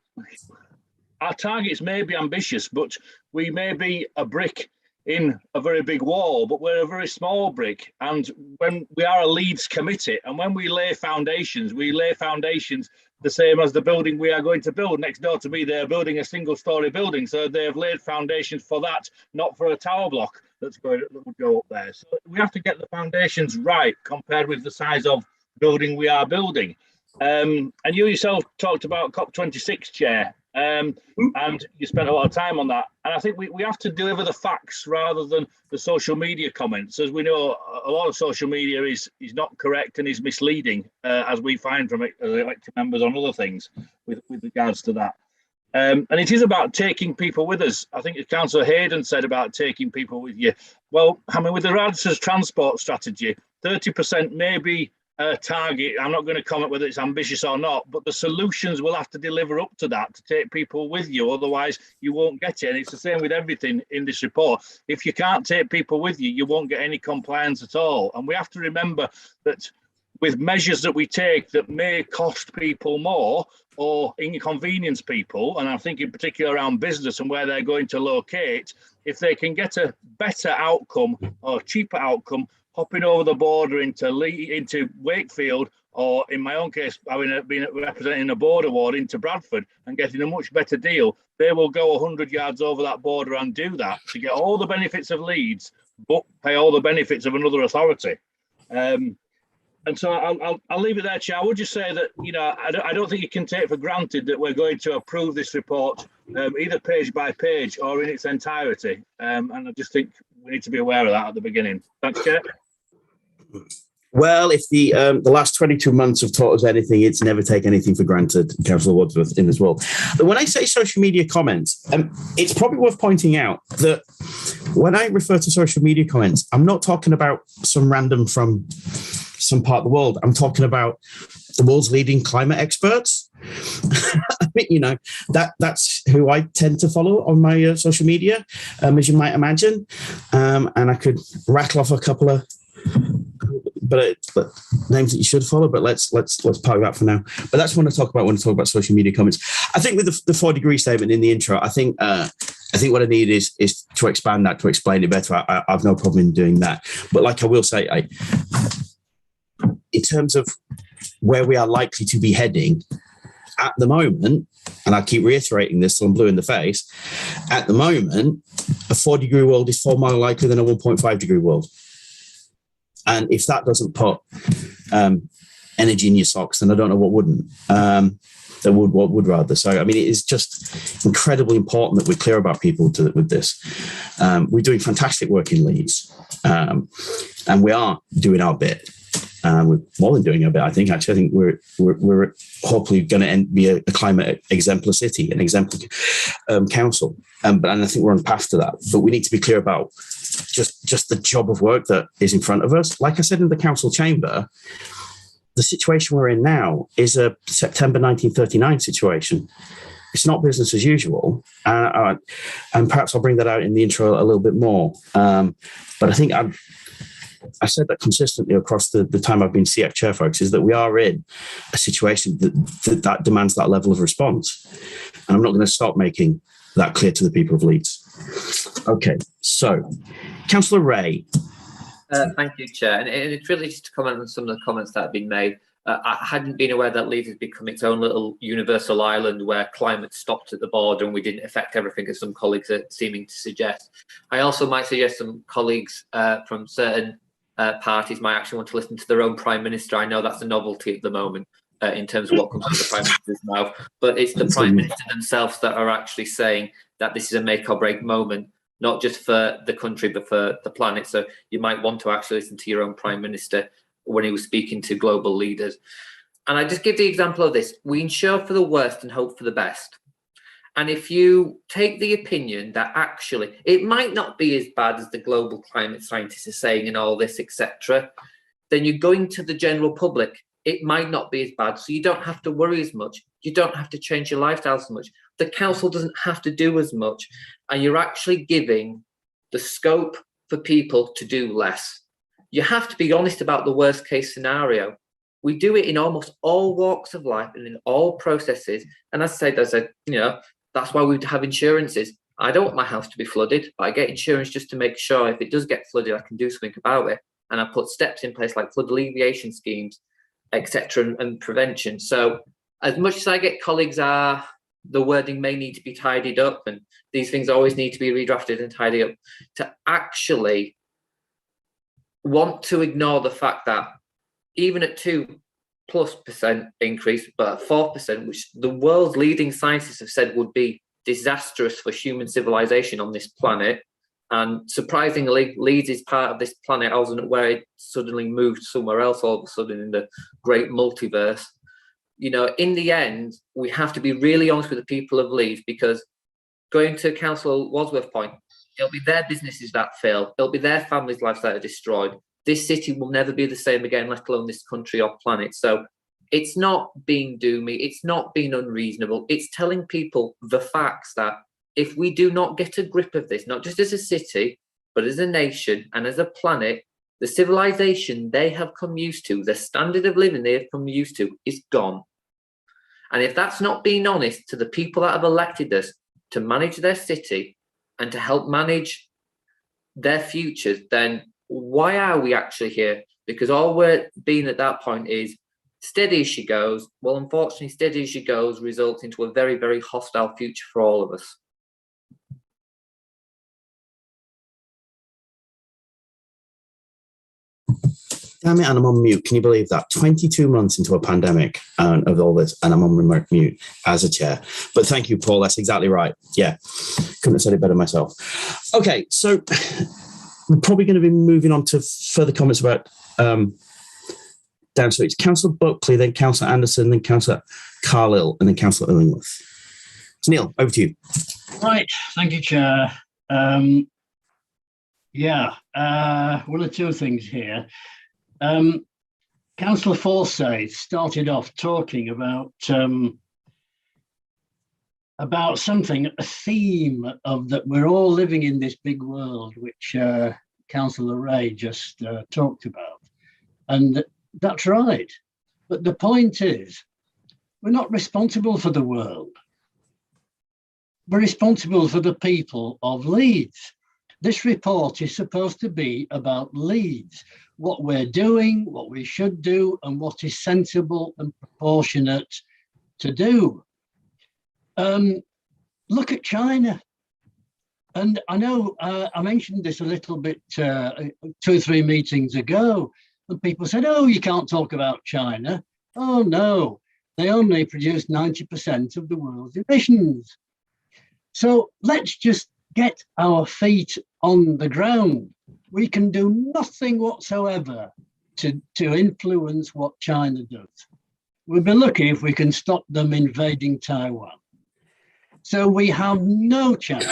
our targets may be ambitious, but we may be a brick in a very big wall, but we're a very small brick. And when we are a Leeds committee, and when we lay foundations the same as the building we are going to build. Next door to me, they're building a single-storey building, so they've laid foundations for that, not for a tower block that would go up there. So we have to get the foundations right compared with the size of building we are building. And you yourself talked about COP26, Chair. And you spent a lot of time on that, and I think we have to deliver the facts rather than the social media comments. As we know, a lot of social media is not correct and is misleading, as we find from elected members on other things with regards to that. And it is about taking people with us. I think Councillor Hayden said about taking people with you. Well, I mean, with the RADS's transport strategy, 30% may be target. I'm not going to comment whether it's ambitious or not, but the solutions will have to deliver up to that to take people with you. Otherwise, you won't get it. And it's the same with everything in this report. If you can't take people with you, you won't get any compliance at all. And we have to remember that with measures that we take that may cost people more or inconvenience people, and I think in particular around business and where they're going to locate, if they can get a better outcome or cheaper outcome, hopping over the border into Wakefield, or in my own case, having been representing a border ward into Bradford and getting a much better deal, they will go 100 yards over that border and do that to get all the benefits of Leeds, but pay all the benefits of another authority. And so I'll leave it there, Chair. I would just say that, you know, I don't think you can take for granted that we're going to approve this report either page by page or in its entirety. And I just think we need to be aware of that at the beginning. Thanks, Chair. Well, if the last 22 months have taught us anything, it's never take anything for granted, Councillor Wadsworth, in this world. But when I say social media comments, it's probably worth pointing out that when I refer to social media comments, I'm not talking about some random from some part of the world. I'm talking about the world's leading climate experts. I mean, you know, that's who I tend to follow on my social media, as you might imagine. And I could rattle off a couple of but names that you should follow, but let's park that for now. But that's what I talk about when I talk about social media comments. I think with the 4-degree statement in the intro, I think what I need is to expand that, to explain it better. I've no problem in doing that. But like I will say, in terms of where we are likely to be heading at the moment, and I keep reiterating this till I'm blue in the face, at the moment, a 4-degree world is far more likely than a 1.5-degree world. And if that doesn't put energy in your socks, then I don't know what wouldn't. What would rather. So, I mean, it is just incredibly important that we're clear about people with this. We're doing fantastic work in Leeds, and we are doing our bit. We're more than doing our bit, I think. Actually, I think we're hopefully going to be a climate exemplar city, an exemplar council. And I think we're on path to that. But we need to be clear about just the job of work that is in front of us. Like I said in the council chamber, the situation we're in now is a September 1939 situation. It's not business as usual. And perhaps I'll bring that out in the intro a little bit more. But I think I said that consistently across the time I've been CX chair, folks, is that we are in a situation that demands that level of response. And I'm not going to stop making that clear to the people of Leeds. Okay, so Councillor Ray. Thank you, Chair. And it's really just to comment on some of the comments that have been made. I hadn't been aware that Leeds has become its own little universal island where climate stopped at the border and we didn't affect everything, as some colleagues are seeming to suggest. I also might suggest some colleagues from certain parties might actually want to listen to their own Prime Minister. I know that's a novelty at the moment in terms of what comes from the Prime Minister's mouth, but it's the Prime Minister themselves that are actually saying that this is a make or break moment, not just for the country, but for the planet. So you might want to actually listen to your own Prime Minister when he was speaking to global leaders. And I just give the example of this. We insure for the worst and hope for the best. And if you take the opinion that actually it might not be as bad as the global climate scientists are saying and all this, etc., then you're going to the general public. It might not be as bad, so you don't have to worry as much. You don't have to change your lifestyle as much. The council doesn't have to do as much, and you're actually giving the scope for people to do less. You have to be honest about the worst case scenario. We do it in almost all walks of life and in all processes. And as I said, that's why we have insurances. I don't want my house to be flooded, but I get insurance just to make sure if it does get flooded, I can do something about it. And I put steps in place like flood alleviation schemes, etc., and prevention. So as much as I get colleagues the wording may need to be tidied up and these things always need to be redrafted and tidied up, to actually want to ignore the fact that even at 2+% increase, but at 4%, which the world's leading scientists have said would be disastrous for human civilization on this planet, and surprisingly, Leeds is part of this planet. I wasn't aware it suddenly moved somewhere else all of a sudden in the great multiverse. In the end, we have to be really honest with the people of Leeds, because going to Councillor Wadsworth's point, it'll be their businesses that fail. It'll be their families' lives that are destroyed. This city will never be the same again, let alone this country or planet. So it's not being doomy. It's not being unreasonable. It's telling people the facts that if we do not get a grip of this, not just as a city, but as a nation and as a planet, the civilization they have come used to, the standard of living they have come used to is gone. And if that's not being honest to the people that have elected us to manage their city and to help manage their futures, then why are we actually here? Because all we're being at that point is steady as she goes. Well, unfortunately, steady as she goes results into a very, very hostile future for all of us. Damn it, and I'm on mute. Can you believe that? 22 months into a pandemic of all this, and I'm on remote mute as a chair. But thank you, Paul. That's exactly right. Yeah, couldn't have said it better myself. Okay, so we're probably going to be moving on to further comments about down. So it's Councillor Buckley, then Councillor Anderson, then Councillor Carlisle, and then Councillor Illingworth. So Neil, over to you. Right, thank you, Chair. One or two things here. Councillor Forsyth started off talking about something, a theme of that we're all living in this big world, which Councillor Ray just talked about. And that's right. But the point is, we're not responsible for the world. We're responsible for the people of Leeds. This report is supposed to be about Leeds, what we're doing, what we should do, and what is sensible and proportionate to do. Look at China. And I know I mentioned this a little bit 2 or 3 meetings ago, and people said, oh, you can't talk about China. Oh, no, they only produce 90% of the world's emissions. So let's just get our feet on the ground. We can do nothing whatsoever to influence what China does. We'll be lucky if we can stop them invading Taiwan. So we have no chance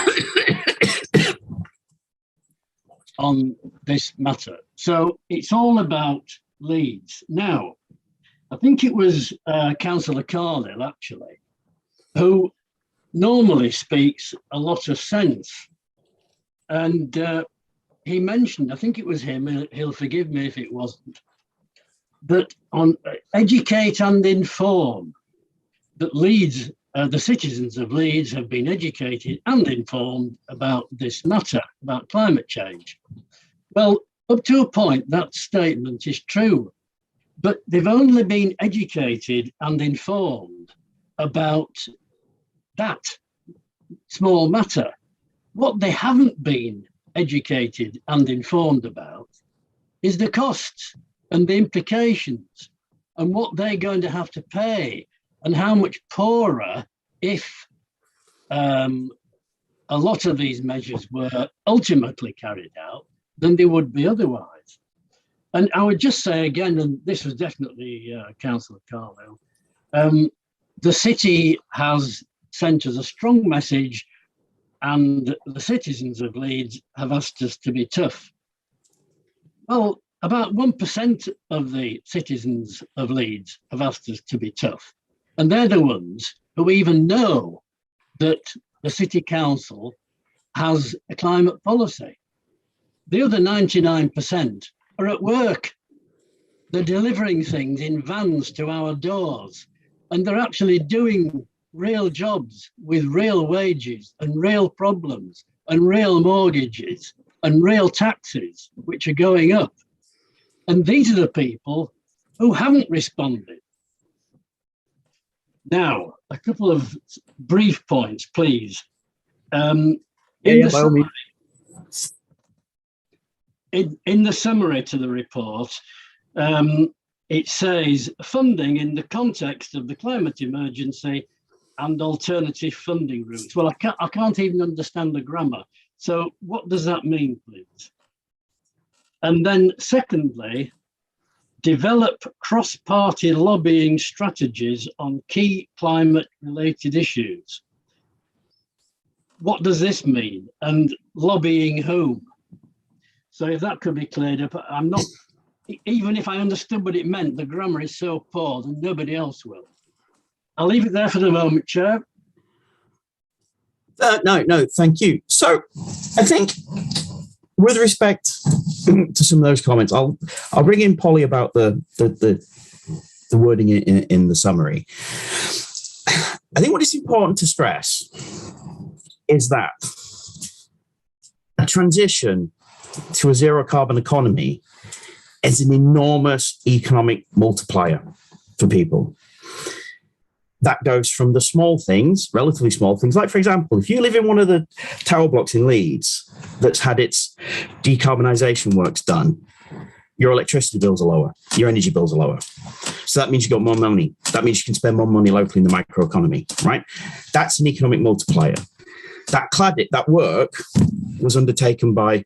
on this matter. So it's all about Leeds. Now, I think it was Councillor Carlisle, actually, who normally speaks a lot of sense. And he mentioned, I think it was him, he'll forgive me if it wasn't, that on educate and inform, that Leeds, the citizens of Leeds have been educated and informed about this matter, about climate change. Well, up to a point, that statement is true, but they've only been educated and informed about that small matter. What they haven't been educated and informed about is the costs and the implications and what they're going to have to pay and how much poorer if a lot of these measures were ultimately carried out than they would be otherwise. And I would just say again, and this was definitely Councillor Carlisle, the city has sent us a strong message, and the citizens of Leeds have asked us to be tough. Well, about 1% of the citizens of Leeds have asked us to be tough. And they're the ones who even know that the city council has a climate policy. The other 99% are at work. They're delivering things in vans to our doors, and they're actually doing real jobs with real wages and real problems and real mortgages and real taxes, which are going up. And these are the people who haven't responded. Now, a couple of brief points, please. In the summary to the report, it says funding in the context of the climate emergency and alternative funding routes. Well, I can't even understand the grammar. So what does that mean, please? And then secondly, develop cross-party lobbying strategies on key climate-related issues. What does this mean? And lobbying whom? So if that could be cleared up, I'm not, even if I understood what it meant, the grammar is so poor that nobody else will. I'll leave it there for the moment, Chair. No, thank you. So I think with respect to some of those comments, I'll bring in Polly about the wording in the summary. I think what is important to stress is that a transition to a zero carbon economy is an enormous economic multiplier for people. That goes from the small things, relatively small things, like, for example, if you live in one of the tower blocks in Leeds that's had its decarbonisation works done, your electricity bills are lower, your energy bills are lower. So that means you've got more money. That means you can spend more money locally in the microeconomy, right? That's an economic multiplier. That work was undertaken by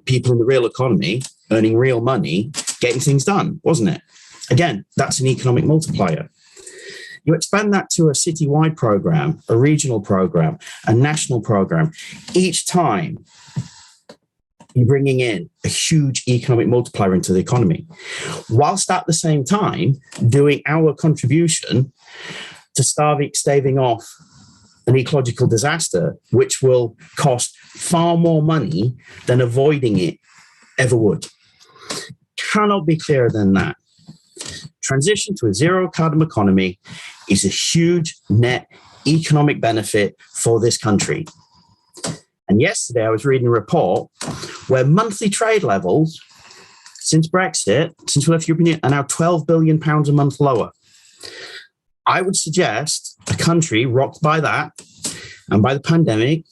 people in the real economy, earning real money, getting things done, wasn't it? Again, that's an economic multiplier. You expand that to a citywide program, a regional program, a national program. Each time you're bringing in a huge economic multiplier into the economy, whilst at the same time doing our contribution to staving off an ecological disaster, which will cost far more money than avoiding it ever would. Cannot be clearer than that. Transition to a zero carbon economy is a huge net economic benefit for this country. And yesterday I was reading a report where monthly trade levels since Brexit, since we left the European Union, are now £12 billion a month lower. I would suggest a country rocked by that and by the pandemic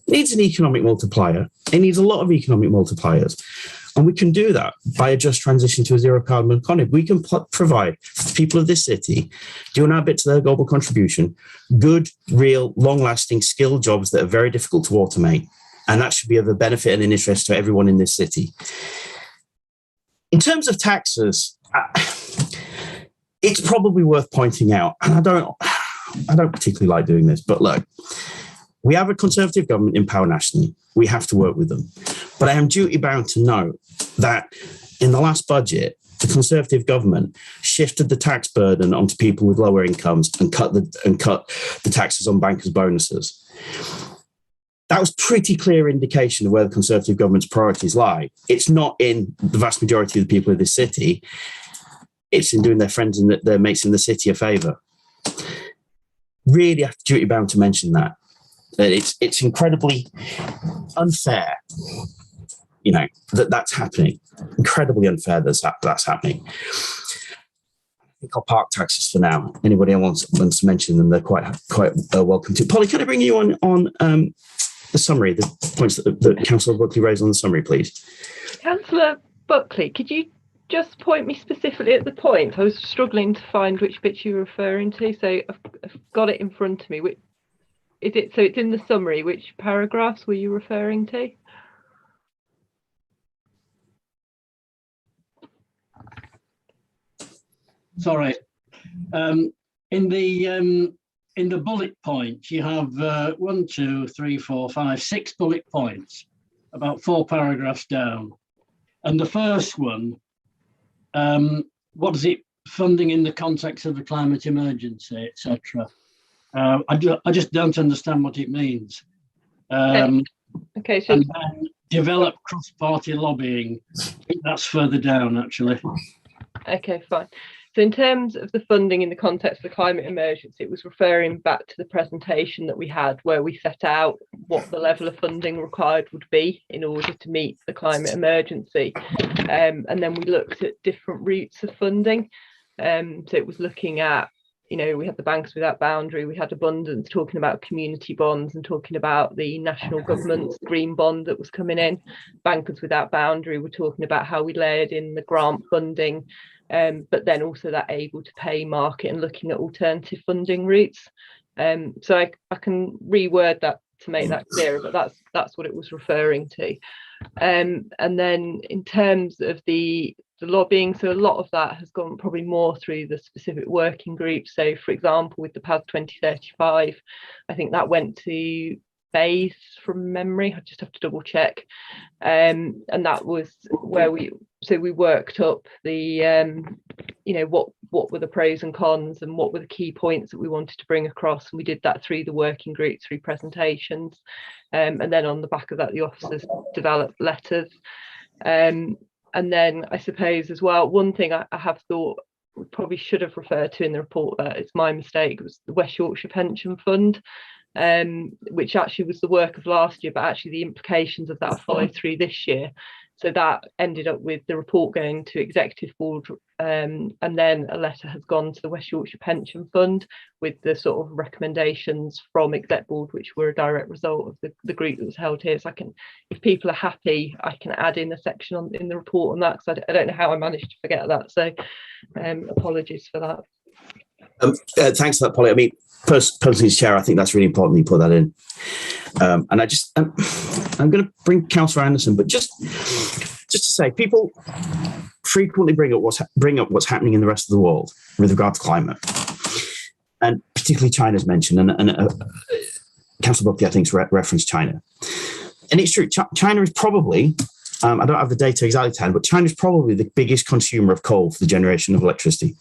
needs an economic multiplier. It needs a lot of economic multipliers. And we can do that by a just transition to a zero carbon economy. We can provide for the people of this city, doing our bit to their global contribution, good, real, long-lasting, skilled jobs that are very difficult to automate. And that should be of a benefit and an interest to everyone in this city. In terms of taxes, it's probably worth pointing out, and I don't particularly like doing this, but look, we have a Conservative government in power nationally. We have to work with them. But I am duty bound to note that in the last budget, the Conservative government shifted the tax burden onto people with lower incomes and cut the taxes on bankers' bonuses. that was pretty clear indication of where the Conservative government's priorities lie. It's not in the vast majority of the people of this city. It's in doing their friends and their mates in the city a favour. Really have to duty bound to mention that. It's incredibly unfair, you know, that's happening. Incredibly unfair that's happening. I think I'll park taxes for now. Anybody else wants to mention them, they're quite welcome to. Polly, can I bring you on the summary, the points that Councillor Buckley raised on the summary, please? Councillor Buckley, could you just point me specifically at the points? I was struggling to find which bits you were referring to, so I've got it in front of me. So it's in the summary. Which paragraphs were you referring to? Sorry. In the bullet points, you have 1, 2, 3, 4, 5, 6 bullet points, about 4 paragraphs down. And the first one, what is it? Funding in the context of the climate emergency, etc. I just don't understand what it means. Okay, so and then develop cross-party lobbying. I think that's further down, actually. Okay, fine. So in terms of the funding in the context of the climate emergency, it was referring back to the presentation that we had where we set out what the level of funding required would be in order to meet the climate emergency. And then we looked at different routes of funding. So it was looking at, you know, we had the Bankers Without Boundary, we had Abundance talking about community bonds and talking about the national government's green bond that was coming in. Bankers Without Boundary were talking about how we layered in the grant funding, but then also that able to pay market and looking at alternative funding routes. So I can reword that to make that clearer, but that's what it was referring to. And then in terms of the lobbying, so a lot of that has gone probably more through the specific working groups. So for example, with the PAS 2035, I think that went to Bays from memory. I just have to double check. And that was where we worked up the you know, what were the pros and cons and what were the key points that we wanted to bring across, and we did that through the working group, through presentations, and then on the back of that the officers developed letters. And then I suppose as well, one thing I have thought we probably should have referred to in the report, it's my mistake, was the West Yorkshire Pension Fund, which actually was the work of last year, but actually the implications of that followed through this year. So that ended up with the report going to Executive Board, and then a letter has gone to the West Yorkshire Pension Fund with the sort of recommendations from Exec Board, which were a direct result of the group that was held here. So I can, if people are happy, I can add in a section in the report on that, because I don't know how I managed to forget that. So apologies for that. Thanks for that, Polly. I mean, personally, as chair, I think that's really important you put that in. And I just, I'm going to bring Councillor Anderson, but just to say, people frequently bring up what's happening in the rest of the world with regard to climate, and particularly China's mentioned, and Councillor Buckley, I think, referenced China, and it's true. China is probably, I don't have the data exactly to hand, but China is probably the biggest consumer of coal for the generation of electricity.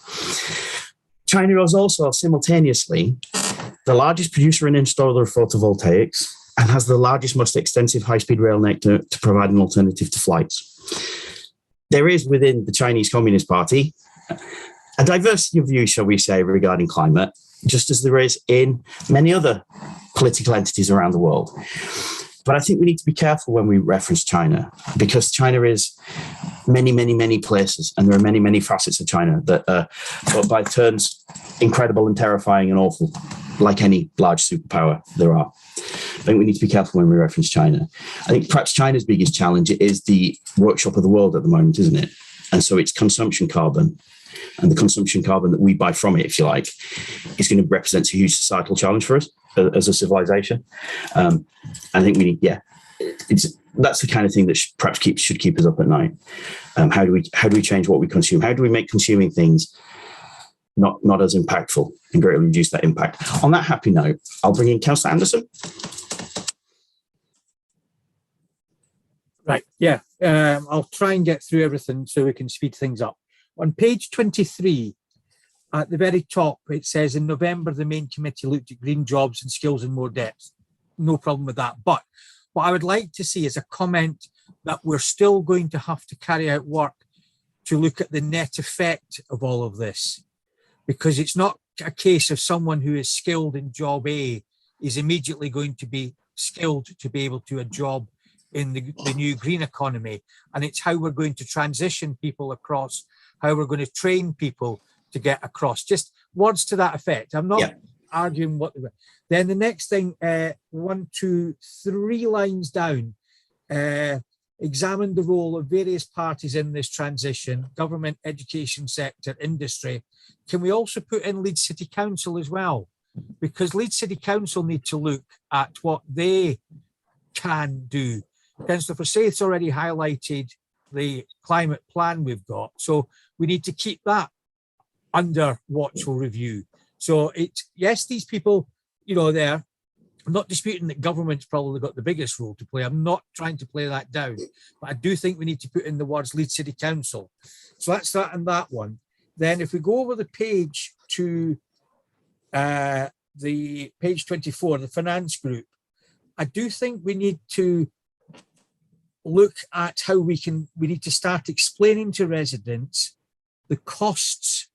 China is also simultaneously the largest producer and installer of photovoltaics and has the largest, most extensive high-speed rail network to provide an alternative to flights. There is within the Chinese Communist Party a diversity of views, shall we say, regarding climate, just as there is in many other political entities around the world. But I think we need to be careful when we reference China, because China is many, many, many places, and there are many, many facets of China that are, by turns, incredible and terrifying and awful, like any large superpower there are. I think we need to be careful when we reference China. I think perhaps China's biggest challenge is the workshop of the world at the moment, isn't it? And so it's consumption carbon, and the consumption carbon that we buy from it, if you like, is going to represent a huge societal challenge for us as a civilization. I think we need, that's the kind of thing that perhaps should keep us up at night. How do we change what we consume? How do we make consuming things not as impactful and greatly reduce that impact? On that happy note, I'll bring in Councillor Anderson. Right, yeah. I'll try and get through everything so we can speed things up. On page 23, at the very top, it says in November, the main committee looked at green jobs and skills in more depth. no problem with that. But what I would like to see is a comment that we're still going to have to carry out work to look at the net effect of all of this, because it's not a case of someone who is skilled in job A is immediately going to be skilled to be able to do a job in the new green economy. And it's how we're going to transition people across, how we're going to train people to get across. Just words to that effect. I'm not arguing what. Then the next thing, 1, 2, 3 lines down, examine the role of various parties in this transition, government, education sector, industry. Can we also put in Leeds City Council as well? Because Leeds City Council need to look at what they can do. Councillor Forsyth's already highlighted the climate plan we've got. So we need to keep that under watchful review. So it's, yes, these people, you know, I'm not disputing that government's probably got the biggest role to play. I'm not trying to play that down, but I do think we need to put in the words Leeds City Council. So that's that and that one. Then if we go over the page to the page 24, the finance group, I do think we need to look at how we need to start explaining to residents the costs,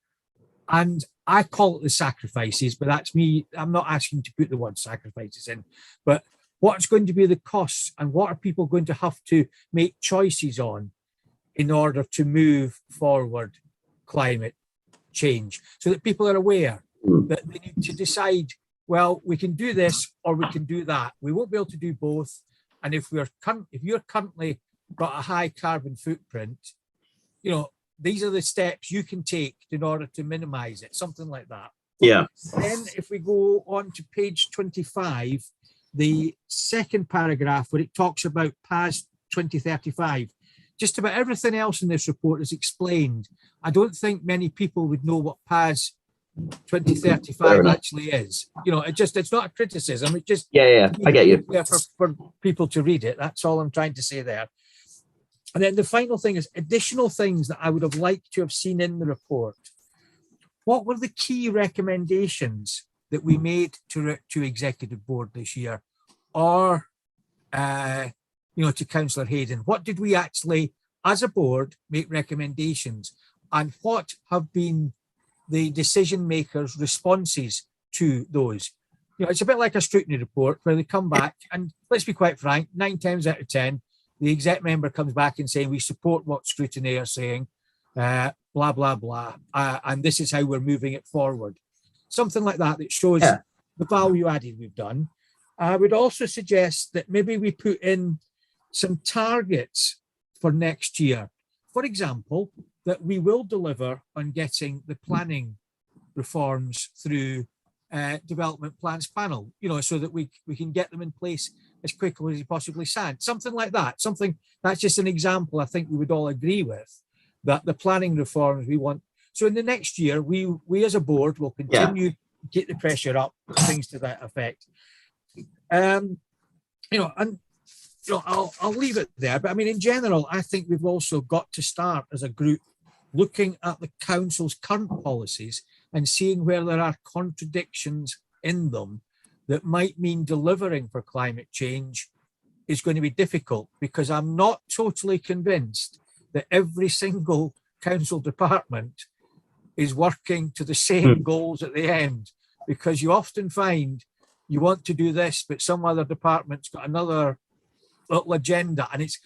and I call it the sacrifices, but that's me. I'm not asking to put the word sacrifices in, but what's going to be the costs and what are people going to have to make choices on in order to move forward climate change, so that people are aware that they need to decide, well, we can do this or we can do that. We won't be able to do both. And if you're currently got a high carbon footprint, you know, these are the steps you can take in order to minimize it, something like that. Yeah. Then if we go on to page 25, the second paragraph where it talks about PAS 2035, just about everything else in this report is explained. I don't think many people would know what PAS 2035 actually is. You know, it's not a criticism. It just I get you. For people to read it. That's all I'm trying to say there. And then the final thing is additional things that I would have liked to have seen in the report. What were the key recommendations that we made to Executive Board this year, or you know, to Councillor Hayden? What did we actually, as a board, make recommendations, and what have been the decision makers' responses to those? You know, it's a bit like a scrutiny report where they come back, and let's be quite frank, 9 times out of 10, the exec member comes back and saying, we support what scrutiny are saying, blah, blah, blah, and this is how we're moving it forward. Something like that that shows the value added we've done. I would also suggest that maybe we put in some targets for next year. For example, that we will deliver on getting the planning reforms through development plans panel, you know, so that we can get them in place as quickly as we possibly can. Something like that. Something that's just an example I think we would all agree with, that the planning reforms we want. So in the next year, we as a board will continue to get the pressure up, things to that effect. You know, and you know, I'll leave it there. But I mean, in general, I think we've also got to start as a group looking at the council's current policies and seeing where there are contradictions in them that might mean delivering for climate change is going to be difficult, because I'm not totally convinced that every single council department is working to the same goals at the end, because you often find you want to do this, but some other department's got another little agenda, and it's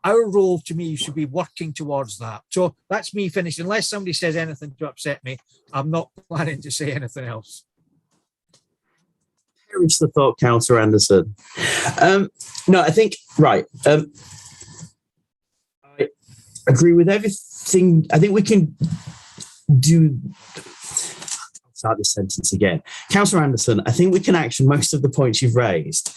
our role, to me, should be working towards that. So that's me finished. Unless somebody says anything to upset me, I'm not planning to say anything else. Perish the thought, Councillor Anderson. No, I think, right. I agree with everything. I think we can do. I'll start this sentence again. Councillor Anderson, I think we can action most of the points you've raised.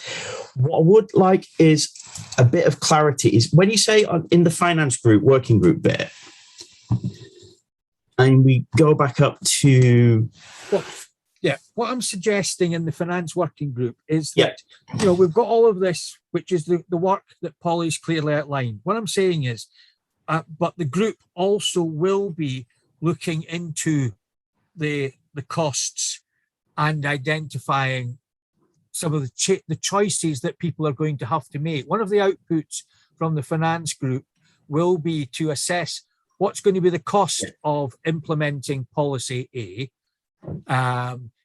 What I would like is a bit of clarity. Is when you say in the finance group, working group bit, and we go back up to. Well, yeah, what I'm suggesting in the finance working group is that, you know, we've got all of this, which is the work that Polly's clearly outlined. What I'm saying is, but the group also will be looking into the costs and identifying some of the choices that people are going to have to make. One of the outputs from the finance group will be to assess what's going to be the cost of implementing policy A.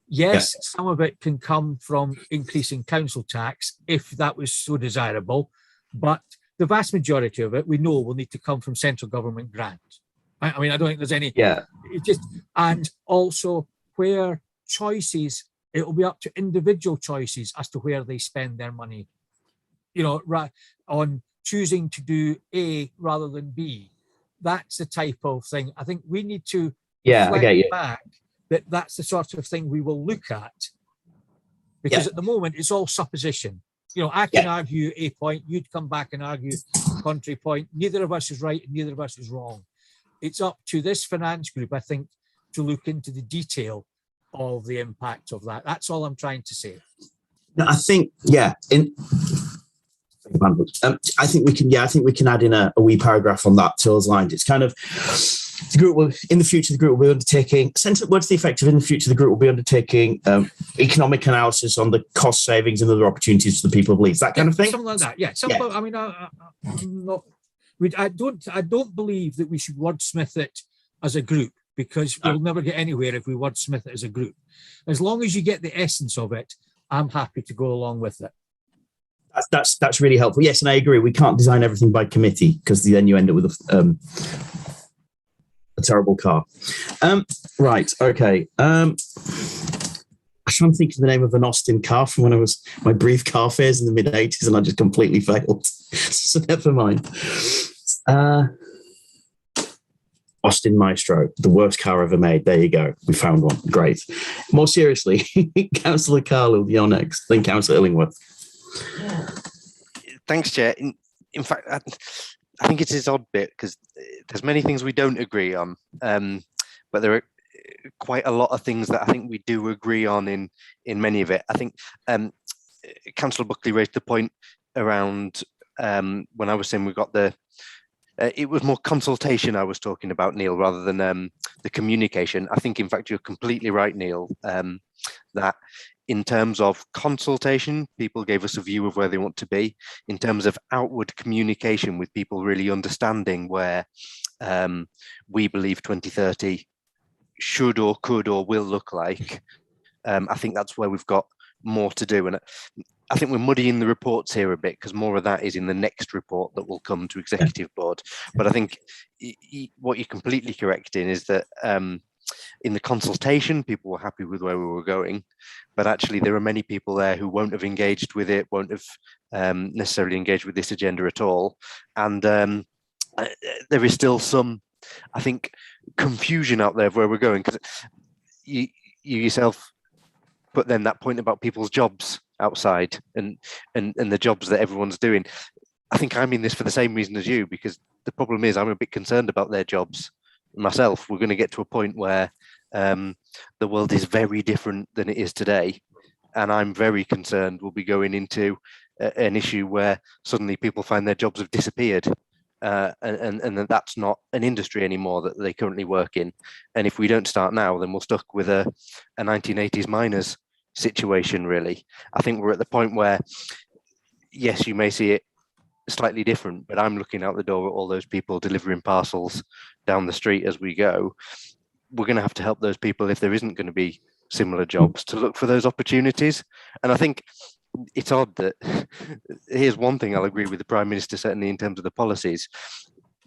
Yes, some of it can come from increasing council tax if that was so desirable, but the vast majority of it we know will need to come from central government grants. I mean, I don't think there's any. It just, and also where choices, it will be up to individual choices as to where they spend their money. You know, right on choosing to do A rather than B. That's the type of thing. I think we need to reflect back that that's the sort of thing we will look at, because at the moment it's all supposition. You know, I can argue a point, you'd come back and argue a contrary point. Neither of us is right and neither of us is wrong. It's up to this finance group, I think, to look into the detail of the impact of that. That's all I'm trying to say. I think, I think we can. I think we can add in a wee paragraph on that to those lines. It's kind of the group will in the future. The group will be undertaking. What's the effect of in the future? The group will be undertaking economic analysis on the cost savings and other opportunities for the people of Leeds. That kind of thing. Something like that. Yeah. I mean, I'm not. I don't believe that we should wordsmith it as a group, because we'll never get anywhere if we wordsmith it as a group. As long as you get the essence of it, I'm happy to go along with it. That's really helpful. Yes, and I agree. We can't design everything by committee, because then you end up with a terrible car. Right. Okay. I'm trying to think of the name of an Austin car from when I was my brief car phase in the mid-80s, and I just completely failed. So never mind. Austin Maestro, the worst car ever made. There you go. We found one. Great. More seriously, Councillor Carlow, you're next, then Councillor Illingworth. Thanks, Chair. In fact, I think it is odd bit, because there's many things we don't agree on, but there are quite a lot of things that I think we do agree on in many of it. I think Councillor Buckley raised the point around when I was saying we got the it was more consultation I was talking about, Neil, rather than the communication. I think, in fact, you're completely right, Neil, that in terms of consultation, people gave us a view of where they want to be. In terms of outward communication, with people really understanding where we believe 2030 should or could or will look like, I think that's where we've got more to do. And I think we're muddying the reports here a bit, because more of that is in the next report that will come to Executive Board. But I think what you're completely correct in is that in the consultation, people were happy with where we were going, but actually there are many people there who won't have engaged with it, won't have necessarily engaged with this agenda at all. And there is still some, I think, confusion out there of where we're going, because you yourself put then that point about people's jobs outside and the jobs that everyone's doing. I think I'm in this for the same reason as you, because the problem is I'm a bit concerned about their jobs myself. We're going to get to a point where the world is very different than it is today, and I'm very concerned we'll be going into an issue where suddenly people find their jobs have disappeared, and that's not an industry anymore that they currently work in. And if we don't start now, then we're stuck with a 1980s miners situation, really. I think we're at the point where, yes, you may see it slightly different, but I'm looking out the door at all those people delivering parcels down the street as we go. We're going to have to help those people, if there isn't going to be similar jobs, to look for those opportunities. And I think it's odd that here's one thing I'll agree with the Prime Minister, certainly in terms of the policies.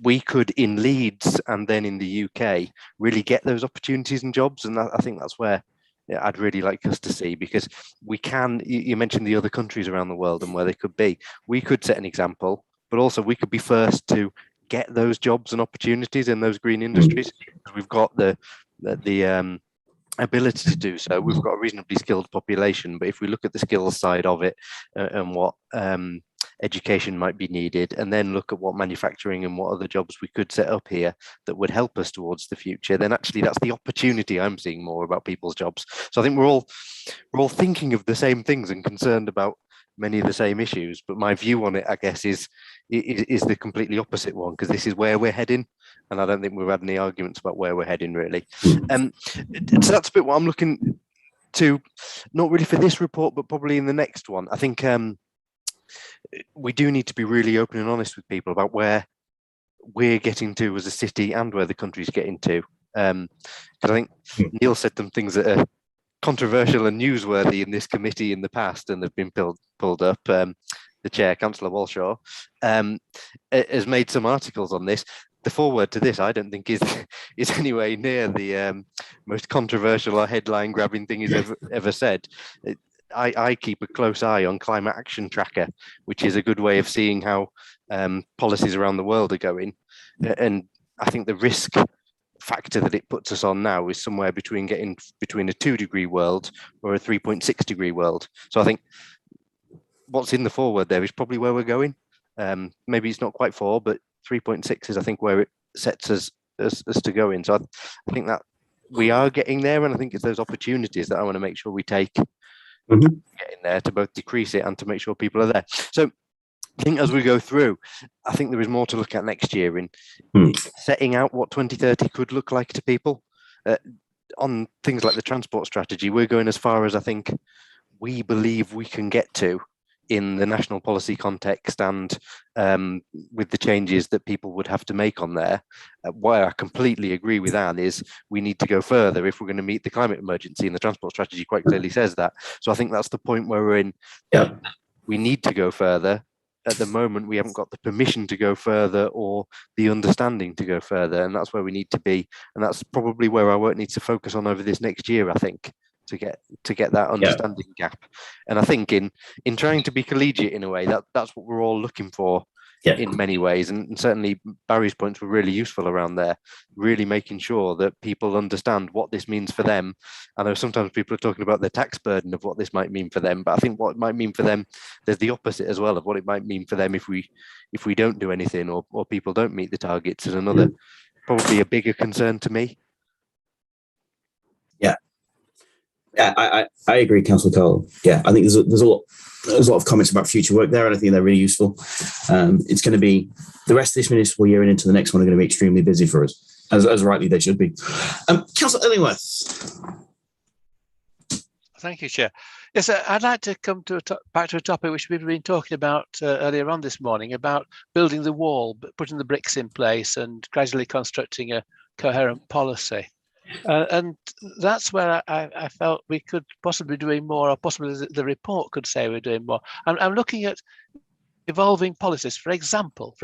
We could, in Leeds and then in the UK, really get those opportunities and jobs. And I think that's where I'd really like us to see, because we can, you mentioned the other countries around the world and where they could be. We could set an example, but also we could be first to get those jobs and opportunities in those green industries. We've got the ability to do so. We've got a reasonably skilled population, but if we look at the skills side of it and what education might be needed, and then look at what manufacturing and what other jobs we could set up here that would help us towards the future, then actually that's the opportunity I'm seeing more about people's jobs. So I think we're all thinking of the same things and concerned about many of the same issues, but my view on it, I guess, is the completely opposite one, because this is where we're heading, and I don't think we've had any arguments about where we're heading, really. So that's a bit what I'm looking to, not really for this report, but probably in the next one, I think we do need to be really open and honest with people about where we're getting to as a city and where the country's getting to. Because I think Neil said some things that are controversial and newsworthy in this committee in the past, and they've been pulled up. The chair, Councillor Walshaw, has made some articles on this. The foreword to this, I don't think, is anywhere near the most controversial or headline-grabbing thing he's ever said. I keep a close eye on Climate Action Tracker, which is a good way of seeing how policies around the world are going. And I think the risk factor that it puts us on now is somewhere between getting between a 2-degree world or a 3.6 degree world. So I think what's in the foreword there is probably where we're going. Maybe it's not quite 4, but 3.6 is, I think, where it sets us to go in. So I think that we are getting there, and I think it's those opportunities that I want to make sure we take getting there to both decrease it and to make sure people are there. So I think as we go through, I think there is more to look at next year in setting out what 2030 could look like to people. On things like the transport strategy, we're going as far as I think we believe we can get to in the national policy context, and with the changes that people would have to make on there. Where I completely agree with Anne is we need to go further if we're going to meet the climate emergency, and the transport strategy quite clearly says that. So I think that's the point where we're in. Yeah. We need to go further. At the moment, we haven't got the permission to go further or the understanding to go further, and that's where we need to be. And that's probably where our work needs to focus on over this next year, I think, to get that understanding gap. And I think in trying to be collegiate in a way, that's what we're all looking for in many ways. And certainly Barry's points were really useful around there, really making sure that people understand what this means for them. I know sometimes people are talking about the tax burden of what this might mean for them, but I think what it might mean for them, there's the opposite as well of what it might mean for them if we don't do anything or people don't meet the targets, is another, probably a bigger concern to me. Yeah, I agree, Councillor Cole. Yeah, I think there's a lot of comments about future work there, and I think they're really useful. It's going to be the rest of this municipal year and into the next one are going to be extremely busy for us, as rightly they should be. Councillor Illingworth. Thank you, Chair. Yes, I'd like to come back to a topic which we've been talking about earlier on this morning, about building the wall, putting the bricks in place and gradually constructing a coherent policy. And that's where I felt we could possibly be doing more, or possibly the report could say we're doing more. I'm looking at evolving policies. For example,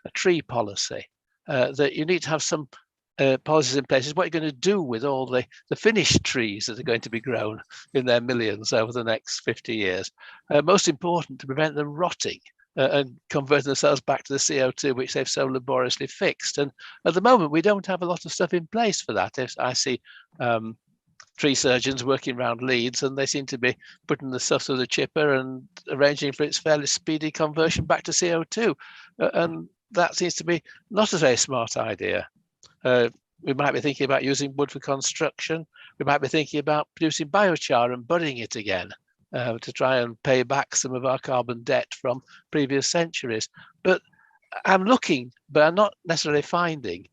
a tree policy, that you need to have some policies in place. Is what you're going to do with all the finished trees that are going to be grown in their millions over the next 50 years. Most important, to prevent them rotting and converting themselves back to the CO2 which they've so laboriously fixed. And at the moment, we don't have a lot of stuff in place for that. I see tree surgeons working around Leeds, and they seem to be putting the stuff through the chipper and arranging for its fairly speedy conversion back to CO2. And that seems to be not a very smart idea. We might be thinking about using wood for construction. We might be thinking about producing biochar and burying it again. To try and pay back some of our carbon debt from previous centuries. But I'm looking, but I'm not necessarily finding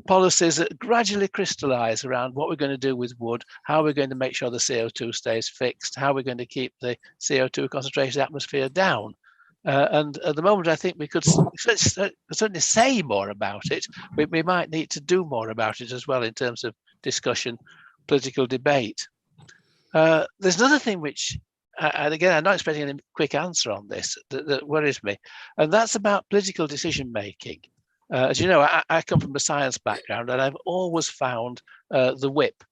policies that gradually crystallize around what we're going to do with wood, how we're going to make sure the CO2 stays fixed, how we're going to keep the CO2 concentration in the atmosphere down. And at the moment, I think we could certainly say more about it. We might need to do more about it as well in terms of discussion, political debate. There's another thing which, and again, I'm not expecting any quick answer on this, that worries me, and that's about political decision making. As you know, I come from a science background, and I've always found the whip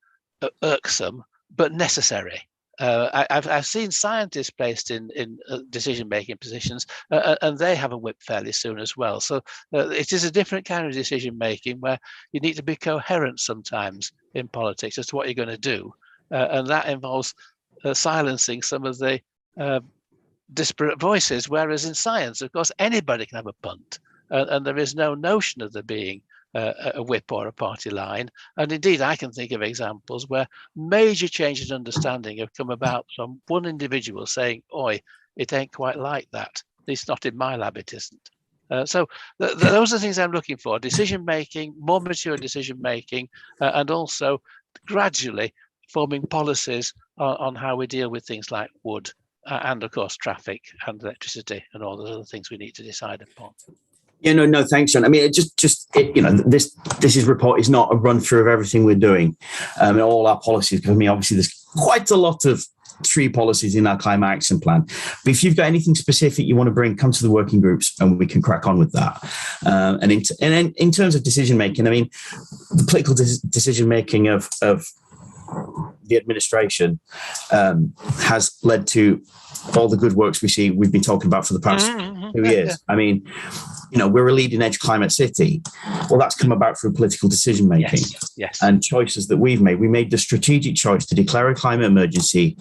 irksome but necessary. I've seen scientists placed in decision making positions, and they have a whip fairly soon as well. So it is a different kind of decision making where you need to be coherent sometimes in politics as to what you're going to do. And that involves silencing some of the disparate voices, whereas in science, of course, anybody can have a punt, and there is no notion of there being a whip or a party line. And indeed, I can think of examples where major changes in understanding have come about from one individual saying, oi, it ain't quite like that. At least not in my lab, it isn't. So those are the things I'm looking for: decision making, more mature decision making, and also gradually forming policies on how we deal with things like wood and, of course, traffic and electricity and all the other things we need to decide upon. Yeah, no, thanks, John. I mean, this report is not a run through of everything we're doing, and all our policies. Because I mean, obviously, there's quite a lot of tree policies in our climate action plan. But if you've got anything specific you want to bring, come to the working groups, and we can crack on with that. And in terms of decision making, I mean, the political decision making of the administration has led to all the good works we've been talking about for the past 2 years. Yeah. I mean, we're a leading edge climate city. Well, that's come about through political decision making and choices that we've made. We made the strategic choice to declare a climate emergency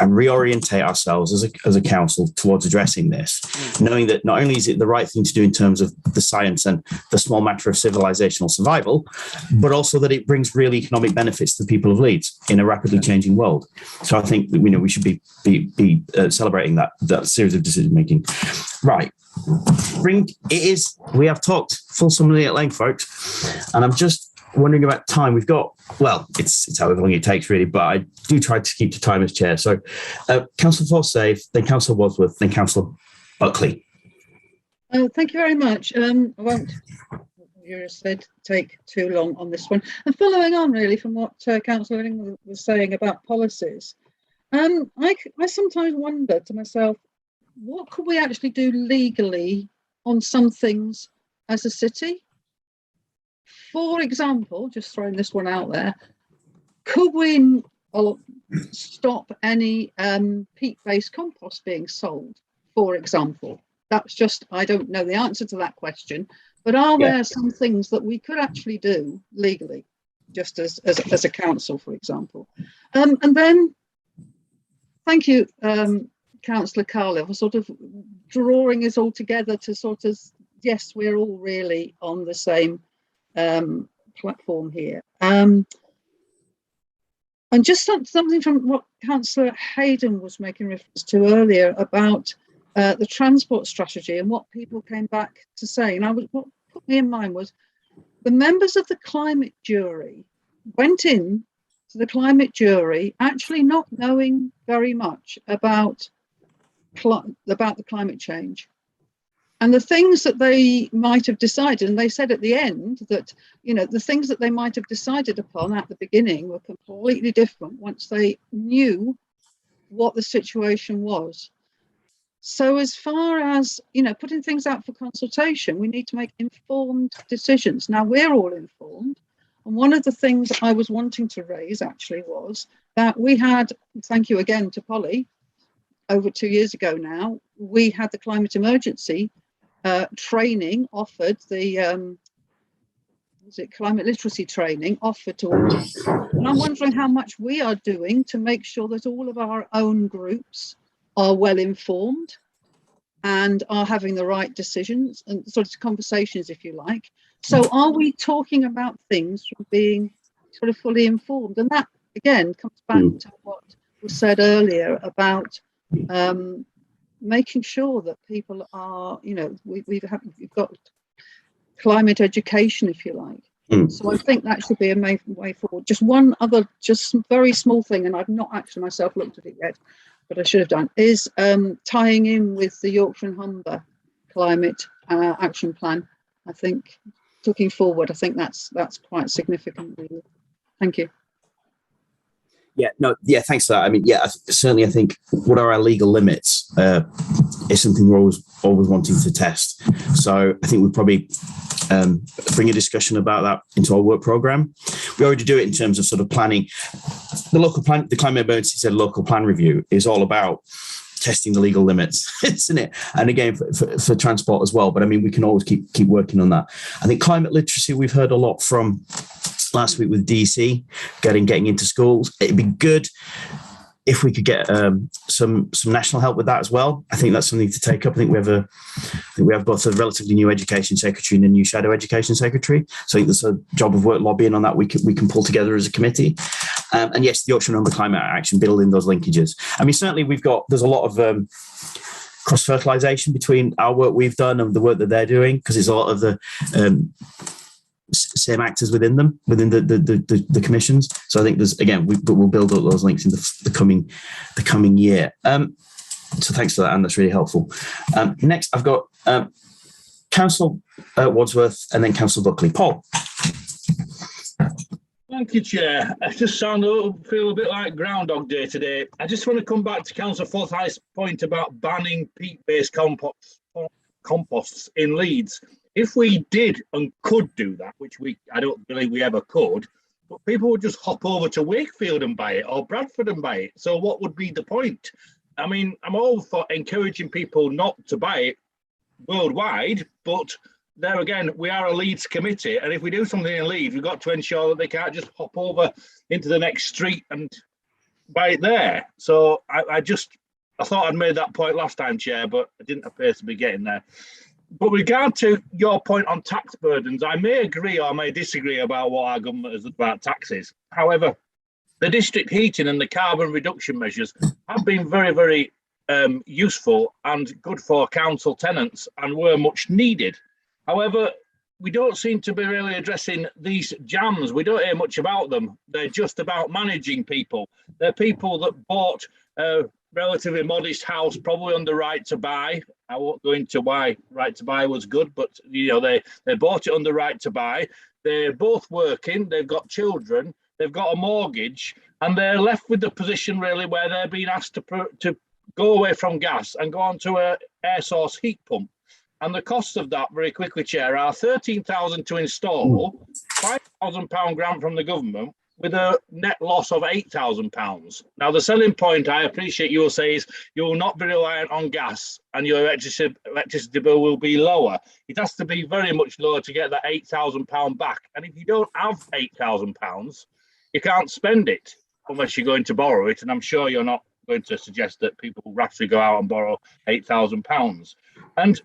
and reorientate ourselves as a council towards addressing this, knowing that not only is it the right thing to do in terms of the science and the small matter of civilizational survival, but also that it brings real economic benefits to the people of Leeds in a rapidly changing world. So I think we should be celebrating that series of decision making. Right. We have talked fulsomely at length, folks, and I'm just wondering about time. We've got, well, it's however long it takes really, but I do try to keep to time as chair. So Councillor Forsyth, then Councillor Wadsworth, then Councillor Buckley. Thank you very much. I won't, you said, take too long on this one. And following on really from what Councillor Willing was saying about policies, I sometimes wonder to myself, what could we actually do legally on some things as a city? For example, just throwing this one out there, could we stop any peat-based compost being sold, for example? That's just, I don't know the answer to that question, but are there some things that we could actually do legally, just as a council, for example? And then, thank you, Councillor Carlyle, for sort of drawing us all together to sort of, yes, we're all really on the same platform here. And just something from what Councillor Hayden was making reference to earlier about the transport strategy and what people came back to say. And what put me in mind was the members of the climate jury went in to the climate jury actually not knowing very much about the climate change and the things that they might have decided. And they said at the end that, the things that they might have decided upon at the beginning were completely different once they knew what the situation was. So as far as, putting things out for consultation, we need to make informed decisions. Now, we're all informed. And one of the things I was wanting to raise actually was that we had, thank you again to Polly, over 2 years ago now, we had the climate emergency training offered, the climate literacy training offered to all of us. And I'm wondering how much we are doing to make sure that all of our own groups are well informed and are having the right decisions and sort of conversations, if you like. So are we talking about things from being sort of fully informed? And that, again, comes back to what was said earlier about making sure that people are, we've got climate education, if you like. So I think that should be a way forward. Just one other, just very small thing, and I've not actually myself looked at it yet, but I should have done, is tying in with the Yorkshire and Humber climate action plan. I think looking forward, I think that's quite significant, really. Thank you. Thanks for that. I mean, certainly I think what are our legal limits is something we're always wanting to test. So I think we'll probably bring a discussion about that into our work programme. We already do it in terms of sort of planning. The climate emergency said local plan review is all about testing the legal limits, isn't it? And again, for transport as well. But I mean, we can always keep working on that. I think climate literacy, we've heard a lot from last week with DC, getting into schools. It'd be good if we could get some national help with that as well. I think that's something to take up. I think we have both a relatively new education secretary and a new shadow education secretary. So I think there's a job of work lobbying on that we can pull together as a committee. And yes, the Yorkshire and Humber climate action, building those linkages. I mean, certainly there's a lot of cross-fertilisation between our work we've done and the work that they're doing, because it's a lot of the same actors within them, within the commissions. So I think there's, again, we'll build up those links in the coming year. So thanks for that, and that's really helpful. Next, I've got Councillor Wadsworth and then Councillor Buckley. Paul. Thank you, Chair. I just feel a bit like Groundhog Day today. I just want to come back to Councillor Forsyth's point about banning peat-based composts in Leeds. If we did and could do that, which I don't believe we ever could, but people would just hop over to Wakefield and buy it, or Bradford and buy it. So what would be the point? I mean, I'm all for encouraging people not to buy it worldwide, but there again, we are a Leeds committee, and if we do something in Leeds, we've got to ensure that they can't just hop over into the next street and buy it there. So I thought I'd made that point last time, Chair, but I didn't appear to be getting there. But with regard to your point on tax burdens, I may agree or may disagree about what our government has about taxes. However, the district heating and the carbon reduction measures have been very, very useful and good for council tenants and were much needed. However, we don't seem to be really addressing these jams. We don't hear much about them. They're just about managing people. They're people that bought a relatively modest house, probably on the right to buy. I won't go into why right to buy was good, but they bought it on the right to buy. They're both working. They've got children. They've got a mortgage, and they're left with the position really where they're being asked to go away from gas and go on to an air source heat pump. And the cost of that, very quickly, Chair, are £13,000 to install, £5,000 grant from the government, with a net loss of £8,000. Now, the selling point, I appreciate you will say, is you will not be reliant on gas and your electricity bill will be lower. It has to be very much lower to get that £8,000 back. And if you don't have £8,000, you can't spend it unless you're going to borrow it. And I'm sure you're not going to suggest that people will actually go out and borrow £8,000. And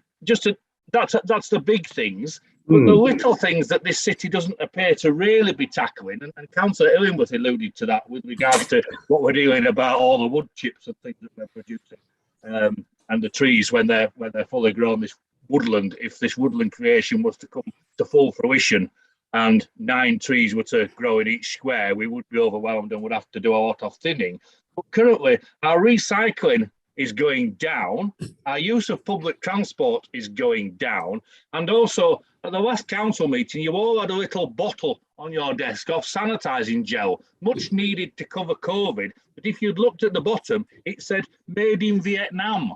that's the big things. But the little things that this city doesn't appear to really be tackling, and Councillor Illingworth alluded to that with regards to what we're doing about all the wood chips and things that we're producing, and the trees when they're fully grown, this woodland, if this woodland creation was to come to full fruition and 9 trees were to grow in each square, we would be overwhelmed and would have to do a lot of thinning. But currently, our recycling is going down, our use of public transport is going down, and also at the last council meeting you all had a little bottle on your desk of sanitising gel, much needed to cover COVID, but if you'd looked at the bottom it said made in Vietnam.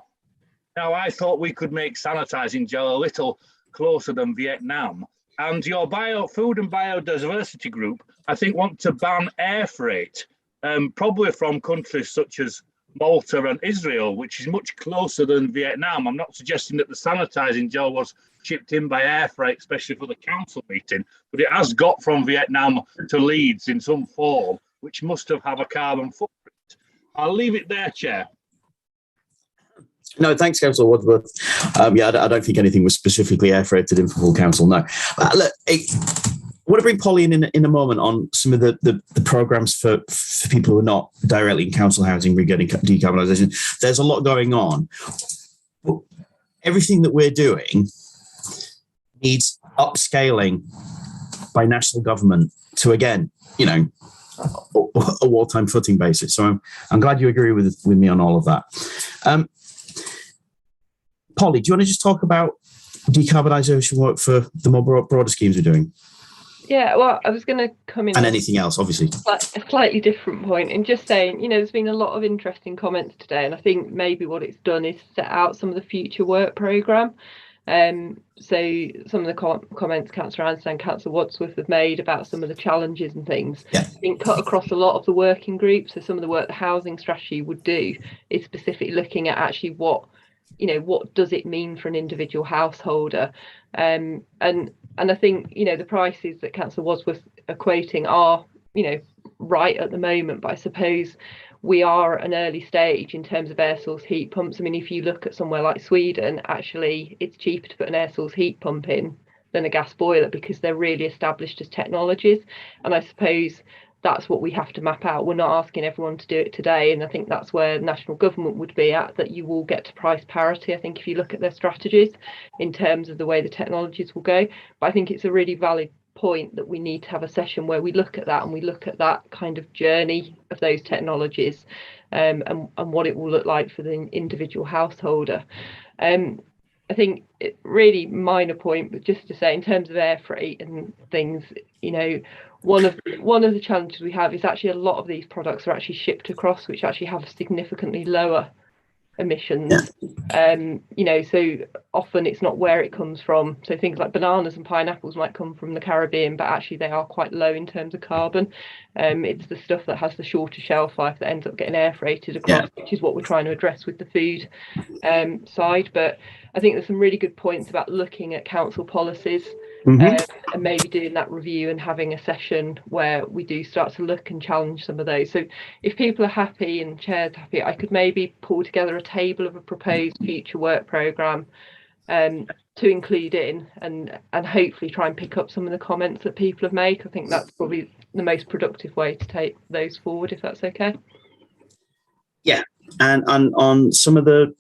Now I thought we could make sanitising gel a little closer than Vietnam, and your food and biodiversity group I think want to ban air freight, probably from countries such as Malta and Israel, which is much closer than Vietnam. I'm not suggesting that the sanitising gel was shipped in by air freight, especially for the council meeting, but it has got from Vietnam to Leeds in some form, which must have a carbon footprint. I'll leave it there, Chair. No, thanks, Councillor Wadsworth. I don't think anything was specifically air freighted in for full council, no. Look, I want to bring Polly in a moment on some of the programmes for people who are not directly in council housing regarding decarbonisation. There's a lot going on. Everything that we're doing needs upscaling by national government to, again, a wartime footing basis. So I'm glad you agree with me on all of that. Polly, do you want to just talk about decarbonisation work for the more broader schemes we're doing? Yeah, well, I was going to come in and anything else, obviously. A slightly different point, and just saying, there's been a lot of interesting comments today, and I think maybe what it's done is set out some of the future work programme. So some of the comments Councillor Anston and Councillor Wadsworth have made about some of the challenges and things, I think cut across a lot of the working groups. So some of the work the housing strategy would do is specifically looking at actually what does it mean for an individual householder, and I think the prices that Councillor Wadsworth are quoting are right at the moment, but I suppose we are at an early stage in terms of air source heat pumps. I mean, if you look at somewhere like Sweden, actually it's cheaper to put an air source heat pump in than a gas boiler because they're really established as technologies, and I suppose that's what we have to map out. We're not asking everyone to do it today, and I think that's where national government would be at, that you will get to price parity. I think if you look at their strategies in terms of the way the technologies will go, but I think it's a really valid point that we need to have a session where we look at that, and we look at that kind of journey of those technologies, and what it will look like for the individual householder. I think really minor point, but just to say, in terms of air freight and things, you know, one of the challenges we have is actually a lot of these products are actually shipped across, which actually have significantly lower emissions. You know, so often it's not where it comes from. So things like bananas and pineapples might come from the Caribbean, but actually they are quite low in terms of carbon. It's the stuff that has the shorter shelf life that ends up getting air freighted across, which is what we're trying to address with the food side. But I think there's some really good points about looking at council policies, and maybe doing that review and having a session where we do start to look and challenge some of those. So if people are happy and chair's happy, I could maybe pull together a table of a proposed future work programme to include in, and hopefully try and pick up some of the comments that people have made. I think that's probably the most productive way to take those forward, if that's okay. Yeah, and on some of the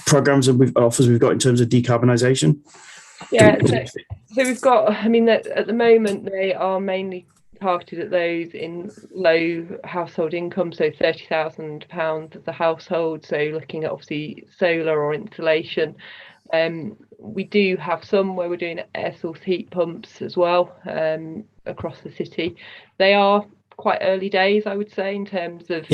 programmes and offers we've got in terms of decarbonisation. Yeah, so we've got, I mean, at the moment they are mainly targeted at those in low household income, so £30,000 as a household, so looking at obviously solar or insulation. We do have some where we're doing air source heat pumps as well across the city. They are quite early days, I would say, in terms of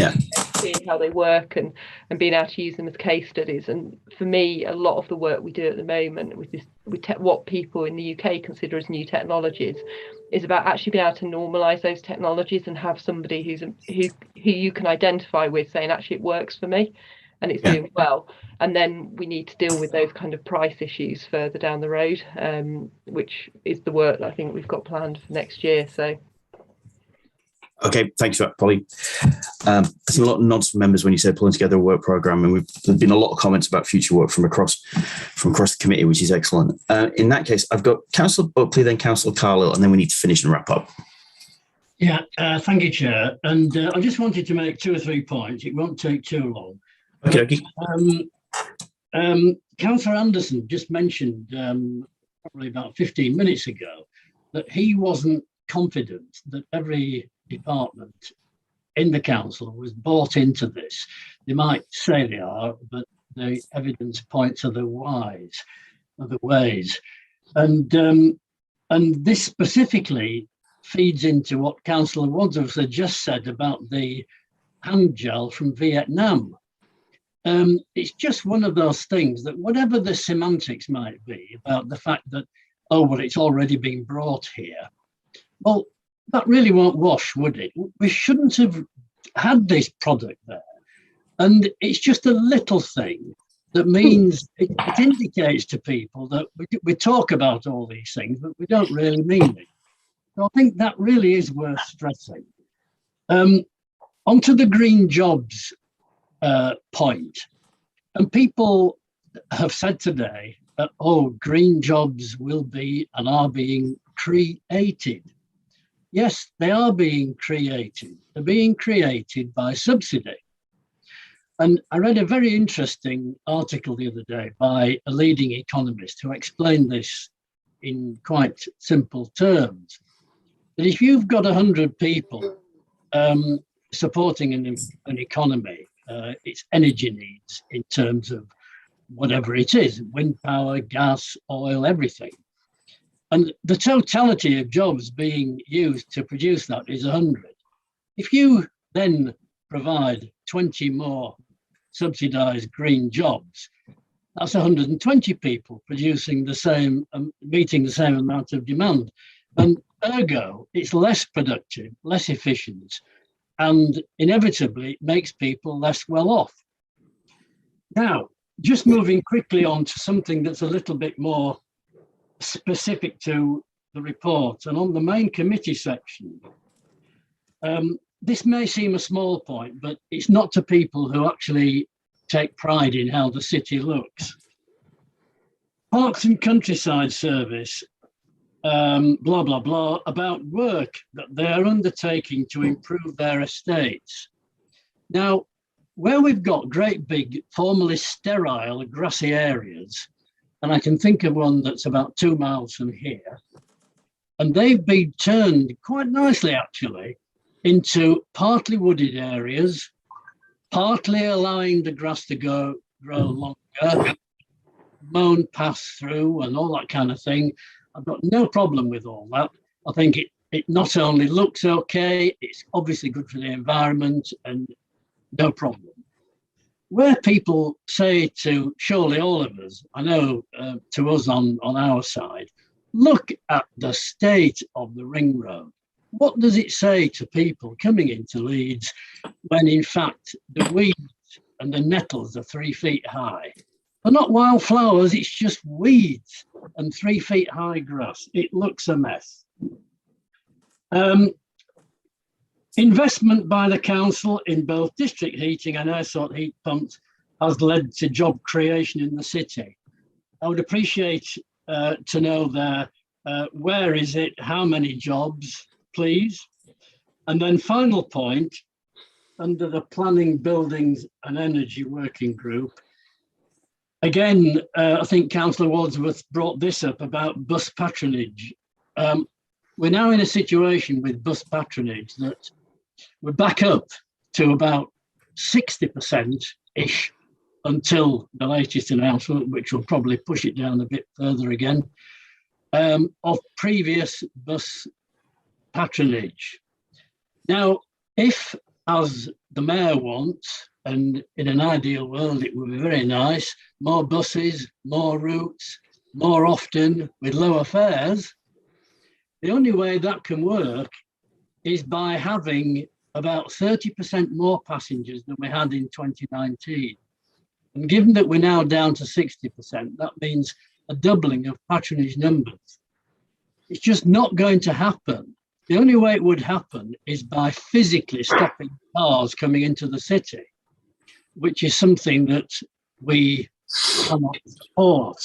seeing how they work and being able to use them as case studies. And for me, a lot of the work we do at the moment with this, what people in the UK consider as new technologies, is about actually being able to normalise those technologies and have somebody who you can identify with saying, actually, it works for me and it's doing well. And then we need to deal with those kind of price issues further down the road, which is the work that I think we've got planned for next year. So. Okay, thanks for that, Polly. I've seen a lot of nods from members when you said pulling together a work programme, and there's been a lot of comments about future work from across the committee, which is excellent. In that case, I've got Councillor Buckley, then Councillor Carlisle, and then we need to finish and wrap up. Yeah, thank you, Chair. And I just wanted to make 2 or 3 points. It won't take too long. Okay. Councillor Anderson just mentioned probably about 15 minutes ago that he wasn't confident that every department in the council was bought into this. They might say they are, but the evidence points otherwise, other ways. And this specifically feeds into what Councillor Wadsworth had just said about the hand gel from Vietnam. It's just one of those things that whatever the semantics might be about the fact that, oh, well, it's already been brought here. Well, that really won't wash, would it? We shouldn't have had this product there. And it's just a little thing that means it indicates to people that we talk about all these things, but we don't really mean it. So I think that really is worth stressing. Onto the green jobs point. And people have said today that, oh, green jobs will be and are being created. Yes, they are being created. They're being created by subsidy. And I read a very interesting article the other day by a leading economist who explained this in quite simple terms. That if you've got 100 people supporting an economy, its energy needs in terms of whatever it is, wind power, gas, oil, everything. And the totality of jobs being used to produce that is 100. If you then provide 20 more subsidised green jobs, that's 120 people producing the same, meeting the same amount of demand. And ergo, it's less productive, less efficient, and inevitably it makes people less well off. Now, just moving quickly on to something that's a little bit more specific to the report, and on the main committee section, this may seem a small point, but it's not to people who actually take pride in how the city looks. Parks and Countryside Service, blah, blah, blah, about work that they're undertaking to improve their estates. Now, where we've got great big, formerly sterile grassy areas, and I can think of one that's about 2 miles from here, And they've been turned quite nicely, actually, into partly wooded areas, partly allowing the grass to grow longer, mown pass through and all that kind of thing. I've got no problem with all that. I think it not only looks okay, it's obviously good for the environment and no problem. Where people say to surely all of us, I know to us on our side, look at the state of the ring road. What does it say to people coming into Leeds when in fact the weeds and the nettles are 3 feet high? They're not wildflowers, it's just weeds and 3 feet high grass. It looks a mess. Investment by the council in both district heating and air source heat pumps has led to job creation in the city. I would appreciate to know there, where is it, how many jobs, please? And then final point, under the Planning, Buildings and Energy Working Group, again, I think Councillor Wadsworth brought this up about bus patronage. We're now in a situation with bus patronage that we're back up to about 60%-ish until the latest announcement, which will probably push it down a bit further again, of previous bus patronage. Now, if, as the mayor wants, and in an ideal world it would be very nice, more buses, more routes, more often with lower fares, the only way that can work is by having about 30% more passengers than we had in 2019. And given that we're now down to 60%, that means a doubling of patronage numbers. It's just not going to happen. The only way it would happen is by physically stopping cars coming into the city, which is something that we cannot support.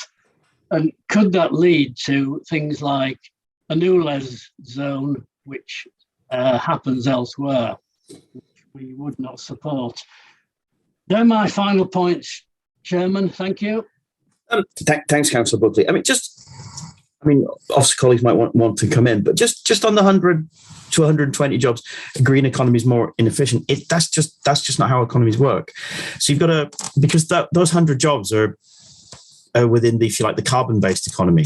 And could that lead to things like a new les zone, which happens elsewhere, which we would not support? They're my final points, Chairman. Thank you. Thanks, Councillor Buckley. Obviously colleagues might want to come in, but just on the 100 to 120 jobs, a green economy is more inefficient. That's just not how economies work. So you've got to, because those 100 jobs are within the, if you like, the carbon-based economy.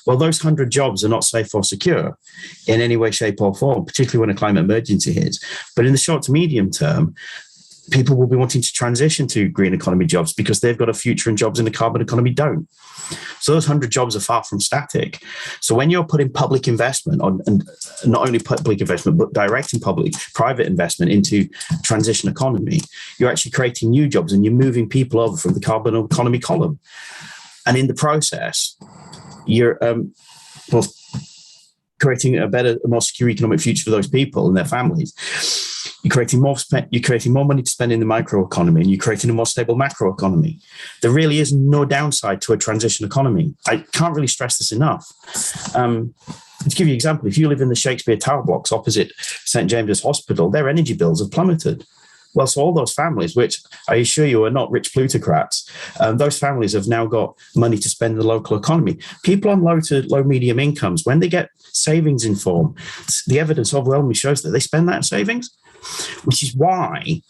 Well, those 100 jobs are not safe or secure in any way, shape or form, particularly when a climate emergency hits. But in the short to medium term, people will be wanting to transition to green economy jobs because they've got a future and jobs in the carbon economy don't. So those 100 jobs are far from static. So when you're putting public investment on, and not only public investment, but directing private investment into transition economy, you're actually creating new jobs and you're moving people over from the carbon economy column. And in the process, you're creating a better, a more secure economic future for those people and their families. You're creating more money to spend in the microeconomy, and you're creating a more stable macroeconomy. There really is no downside to a transition economy. I can't really stress this enough. To give you an example, if you live in the Shakespeare Tower blocks opposite St. James's Hospital, their energy bills have plummeted. Well, so all those families, which I assure you are not rich plutocrats, those families have now got money to spend in the local economy. People on low to low medium incomes, when they get savings in form, the evidence overwhelmingly shows that they spend that savings, which is why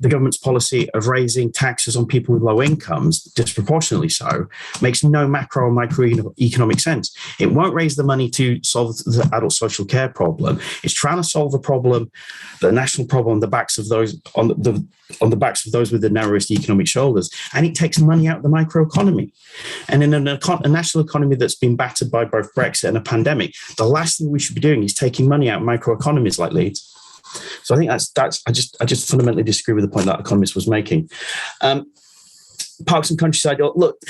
the government's policy of raising taxes on people with low incomes, disproportionately so, makes no macro or microeconomic sense. It won't raise the money to solve the adult social care problem. It's trying to solve a problem, the national problem, on the backs of those with the narrowest economic shoulders, and it takes money out of the microeconomy. And in a national economy that's been battered by both Brexit and a pandemic, the last thing we should be doing is taking money out of microeconomies like Leeds. So I think I just fundamentally disagree with the point that economist was making. Parks and countryside, look,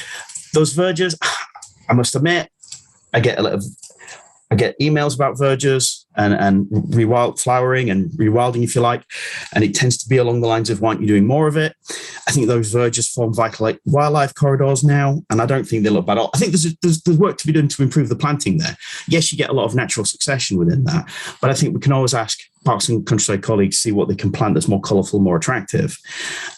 those vergers, I must admit, I get emails about vergers and rewildflowering and rewilding, if you like, and it tends to be along the lines of, why aren't you doing more of it? I think those vergers form vital wildlife corridors now, and I don't think they look bad. I think there's work to be done to improve the planting there. Yes, you get a lot of natural succession within that, but I think we can always ask, parks and countryside colleagues see what they can plant that's more colourful, more attractive.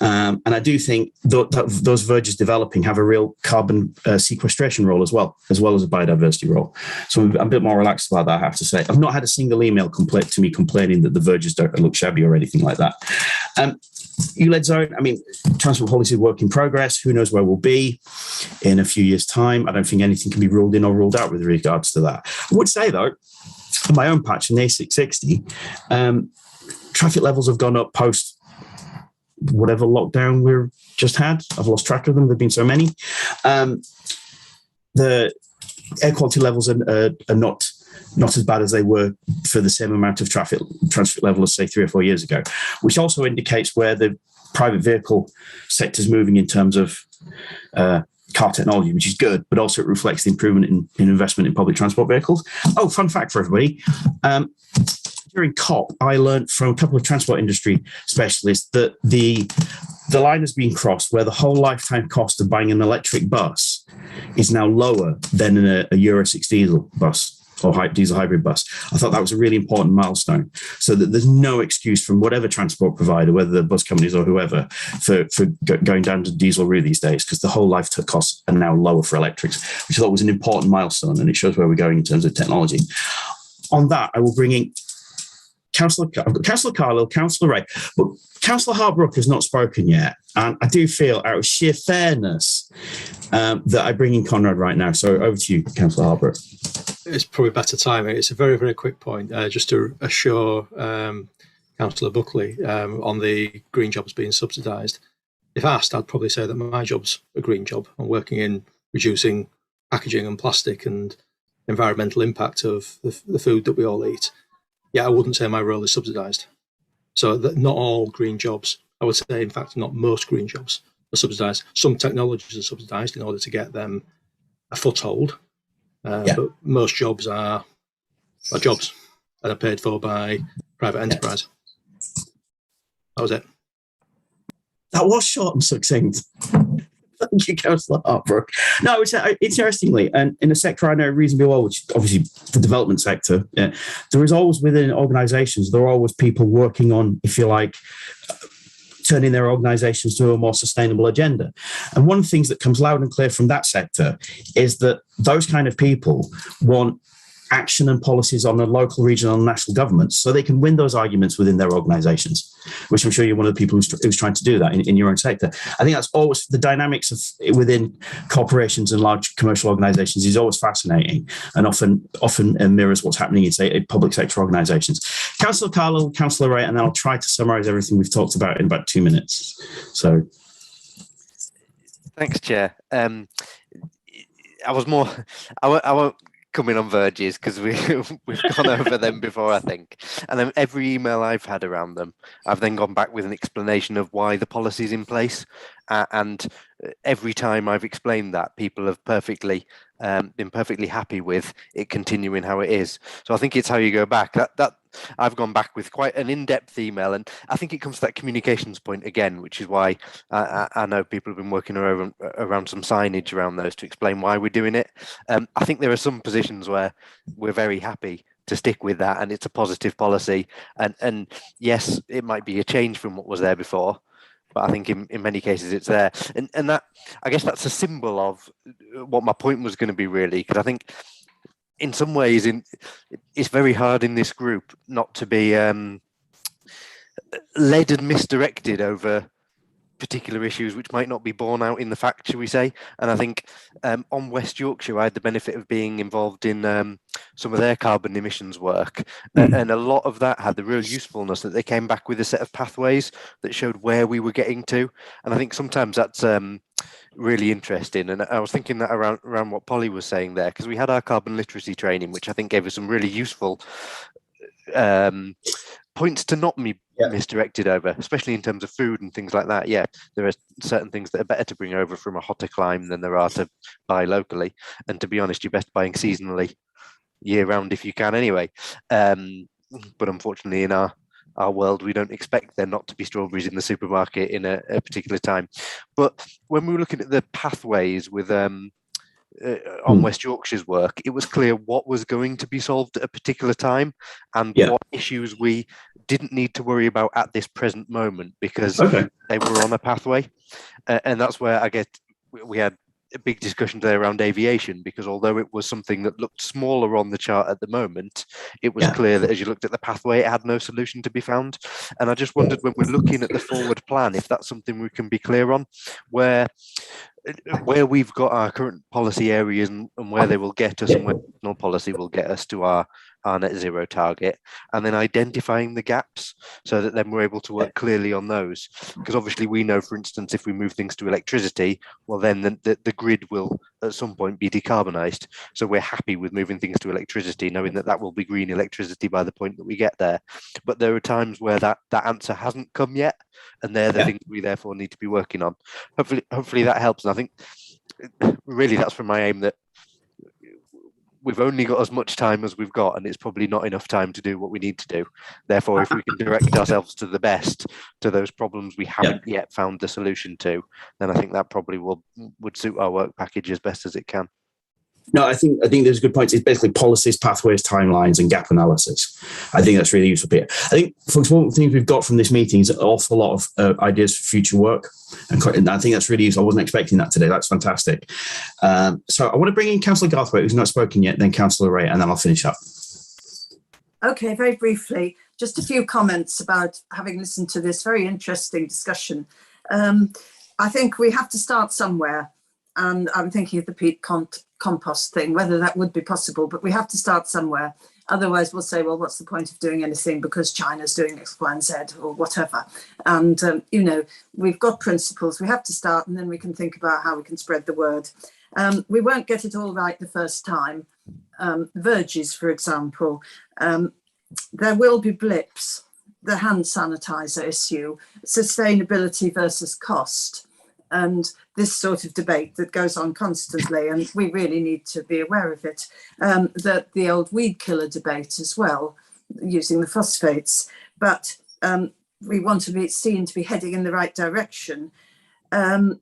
And I do think that those verges developing have a real carbon sequestration role as well as a biodiversity role. So I'm a bit more relaxed about that, I have to say. I've not had a single email to me complaining that the verges don't look shabby or anything like that. ULED zone, I mean, transport policy work in progress. Who knows where we'll be in a few years' time? I don't think anything can be ruled in or ruled out with regards to that. I would say, though, on my own patch in the A660, traffic levels have gone up post whatever lockdown we've just had. I've lost track of them. There have been so many. The air quality levels are not as bad as they were for the same amount of traffic level as, say, 3 or 4 years ago, which also indicates where the private vehicle sector is moving in terms of car technology, which is good, but also it reflects the improvement in investment in public transport vehicles. Oh, fun fact for everybody. During COP, I learned from a couple of transport industry specialists that the line has been crossed where the whole lifetime cost of buying an electric bus is now lower than in a Euro 6 diesel bus or diesel hybrid bus. I thought that was a really important milestone, so that there's no excuse from whatever transport provider, whether the bus companies or whoever, for going down to diesel route these days, because the whole lifetime costs are now lower for electrics, which I thought was an important milestone, and it shows where we're going in terms of technology. On that, I will bring in Councillor Carlisle, Councillor Ray, but Councillor Hartbrook has not spoken yet, and I do feel, out of sheer fairness, that I bring in Conrad right now. So over to you, Councillor Hartbrook. It's probably better timing. It's a very, very quick point, just to assure Councillor Buckley on the green jobs being subsidised. If asked, I'd probably say that my job's a green job. I'm working in reducing packaging and plastic and environmental impact of the food that we all eat. Yeah, I wouldn't say my role is subsidised. So that not all green jobs, I would say, in fact, not most green jobs are subsidised. Some technologies are subsidised in order to get them a foothold. But most jobs are jobs and are paid for by private enterprise. That was it. That was short and succinct. Thank you, Councillor Hartbrook. No, it's interestingly, and in a sector I know reasonably well, which is obviously the development sector, there is always within organisations, there are always people working on, if you like, turning their organisations to a more sustainable agenda. And one of the things that comes loud and clear from that sector is that those kind of people want action and policies on the local, regional and national governments so they can win those arguments within their organisations, which I'm sure you're one of the people who's trying to do that in your own sector. I think that's always the dynamics of within corporations and large commercial organisations is always fascinating and often mirrors what's happening in, say, public sector organisations. Councillor Carlisle, Councillor Wright, and then I'll try to summarise everything we've talked about in about 2 minutes. So, thanks, Chair. I won't come in on verges because we've gone over them before, I think. And then every email I've had around them, I've then gone back with an explanation of why the policy's in place. And every time I've explained that, people have been perfectly happy with it continuing how it is. So I think it's how you go back. That I've gone back with quite an in-depth email, and I think it comes to that communications point again, which is why I know people have been working around some signage around those to explain why we're doing it. I think there are some positions where we're very happy to stick with that, and it's a positive policy. And yes, it might be a change from what was there before, but I think in many cases it's there. And that, I guess that's a symbol of what my point was going to be, really, because I think in some ways it's very hard in this group not to be led and misdirected over particular issues which might not be borne out in the fact, shall we say. And I think on West Yorkshire, I had the benefit of being involved in some of their carbon emissions work. And a lot of that had the real usefulness that they came back with a set of pathways that showed where we were getting to. And I think sometimes that's really interesting. And I was thinking that around what Polly was saying there, because we had our carbon literacy training, which I think gave us some really useful points to not be misdirected over, especially in terms of food and things like that. Yeah, there are certain things that are better to bring over from a hotter climate than there are to buy locally. And to be honest, you're best buying seasonally year round if you can anyway. But unfortunately in our world, we don't expect there not to be strawberries in the supermarket in a particular time. But when we were looking at the pathways with on West Yorkshire's work, it was clear what was going to be solved at a particular time and what issues we didn't need to worry about at this present moment because they were on a pathway. And that's where I guess we had a big discussion today around aviation, because although it was something that looked smaller on the chart at the moment, it was clear that as you looked at the pathway, it had no solution to be found. And I just wondered, when we're looking at the forward plan, if that's something we can be clear on, where we've got our current policy areas and where they will get us and where national policy will get us to our net zero target, and then identifying the gaps so that then we're able to work clearly on those. Because obviously we know, for instance, if we move things to electricity, well then the grid will at some point be decarbonised. So we're happy with moving things to electricity, knowing that that will be green electricity by the point that we get there. But there are times where that answer hasn't come yet, and they're the things we therefore need to be working on. Hopefully that helps. And I think really that's from my aim, that we've only got as much time as we've got, and it's probably not enough time to do what we need to do. Therefore, if we can direct ourselves to the best, to those problems we haven't yet found the solution to, then I think that probably would suit our work package as best as it can. No, I think there's a good point. It's basically policies, pathways, timelines, and gap analysis. I think that's really useful, Peter. I think, folks, one of the things we've got from this meeting is an awful lot of ideas for future work. And I think that's really useful. I wasn't expecting that today. That's fantastic. So I want to bring in Councillor Garthwaite, who's not spoken yet, then Councillor Ray, and then I'll finish up. Okay, very briefly, just a few comments about having listened to this very interesting discussion. I think we have to start somewhere. And I'm thinking of the peat compost thing, whether that would be possible, but we have to start somewhere. Otherwise, we'll say, well, what's the point of doing anything because China's doing X, Y, and Z or whatever. And, we've got principles. We have to start, and then we can think about how we can spread the word. We won't get it all right the first time. Verges, for example, there will be blips. The hand sanitizer issue, sustainability versus cost. And this sort of debate that goes on constantly, and we really need to be aware of it. The old weed killer debate as well, using the phosphates. But we want to be seen to be heading in the right direction. That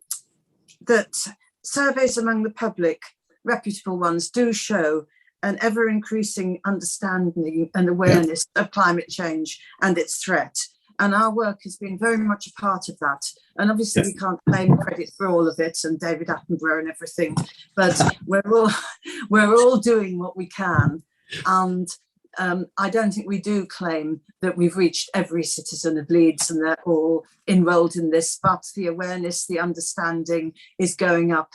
surveys among the public, reputable ones, do show an ever-increasing understanding and awareness of climate change and its threat. And our work has been very much a part of that. And obviously we can't claim credit for all of it and David Attenborough and everything, but we're all doing what we can. And I don't think we do claim that we've reached every citizen of Leeds and they're all enrolled in this, but the awareness, the understanding is going up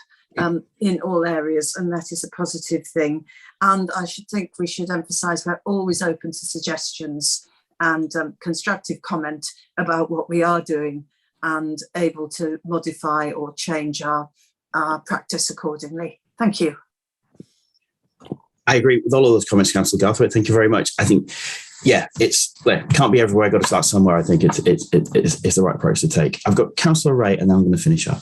in all areas, and that is a positive thing. And I think we should emphasise we're always open to suggestions and constructive comment about what we are doing and able to modify or change our practice accordingly. Thank you. I agree with all of those comments, Councillor Garthwaite. Thank you very much. I think, can't be everywhere. Got to start somewhere. I think it's the right approach to take. I've got Councillor Ray, and then I'm going to finish up.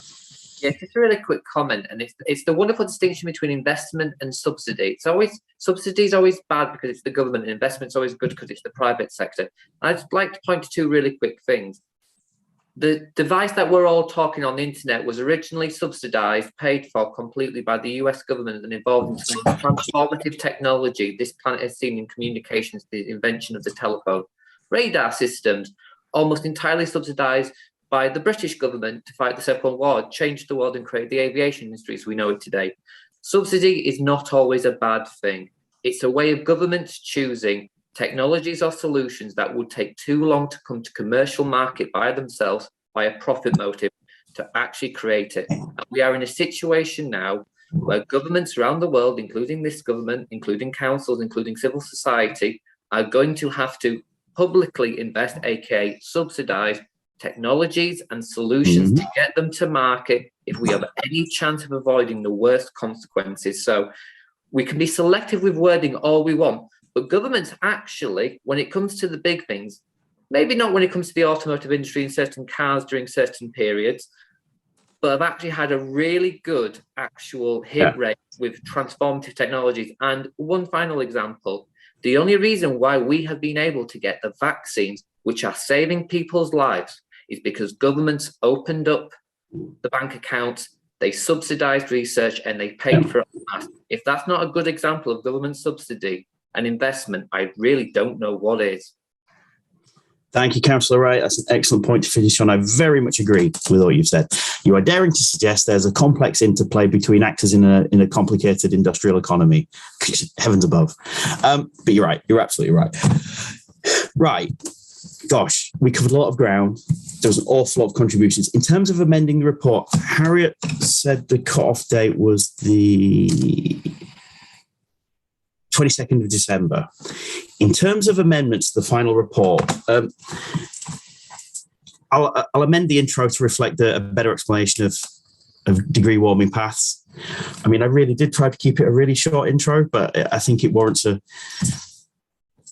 Yeah, just a really quick comment, and it's the wonderful distinction between investment and subsidy. Subsidy is always bad because it's the government, and investment's always good because it's the private sector. I'd like to point to two really quick things. The device that we're all talking on the internet was originally subsidised, paid for completely by the US government, and involved in some transformative technology this planet has seen in communications, the invention of the telephone. Radar systems, almost entirely subsidised by the British government to fight the Second World War, changed the world and created the aviation industry as we know it today. Subsidy is not always a bad thing. It's a way of governments choosing technologies or solutions that would take too long to come to commercial market by themselves, by a profit motive, to actually create it. And we are in a situation now where governments around the world, including this government, including councils, including civil society, are going to have to publicly invest, aka subsidise, technologies and solutions to get them to market if we have any chance of avoiding the worst consequences. So we can be selective with wording all we want, but governments actually, when it comes to the big things, maybe not when it comes to the automotive industry and certain cars during certain periods, but have actually had a really good actual hit rate with transformative technologies. And one final example, the only reason why we have been able to get the vaccines, which are saving people's lives, is because governments opened up the bank accounts, They subsidised research and they paid for it. If that's not a good example of government subsidy and investment, I really don't know what is. Thank you, Councillor Wright. That's an excellent point to finish on. I very much agree with what you've said. You are daring to suggest there's a complex interplay between actors in a complicated industrial economy. Heavens above. But you're right. You're absolutely right. Right. Gosh, we covered a lot of ground. There was an awful lot of contributions. In terms of amending the report, Harriet said the cut-off date was the 22nd of December. In terms of amendments to the final report, I'll amend the intro to reflect a better explanation of degree warming paths. I mean, I really did try to keep it a really short intro, but I think it warrants a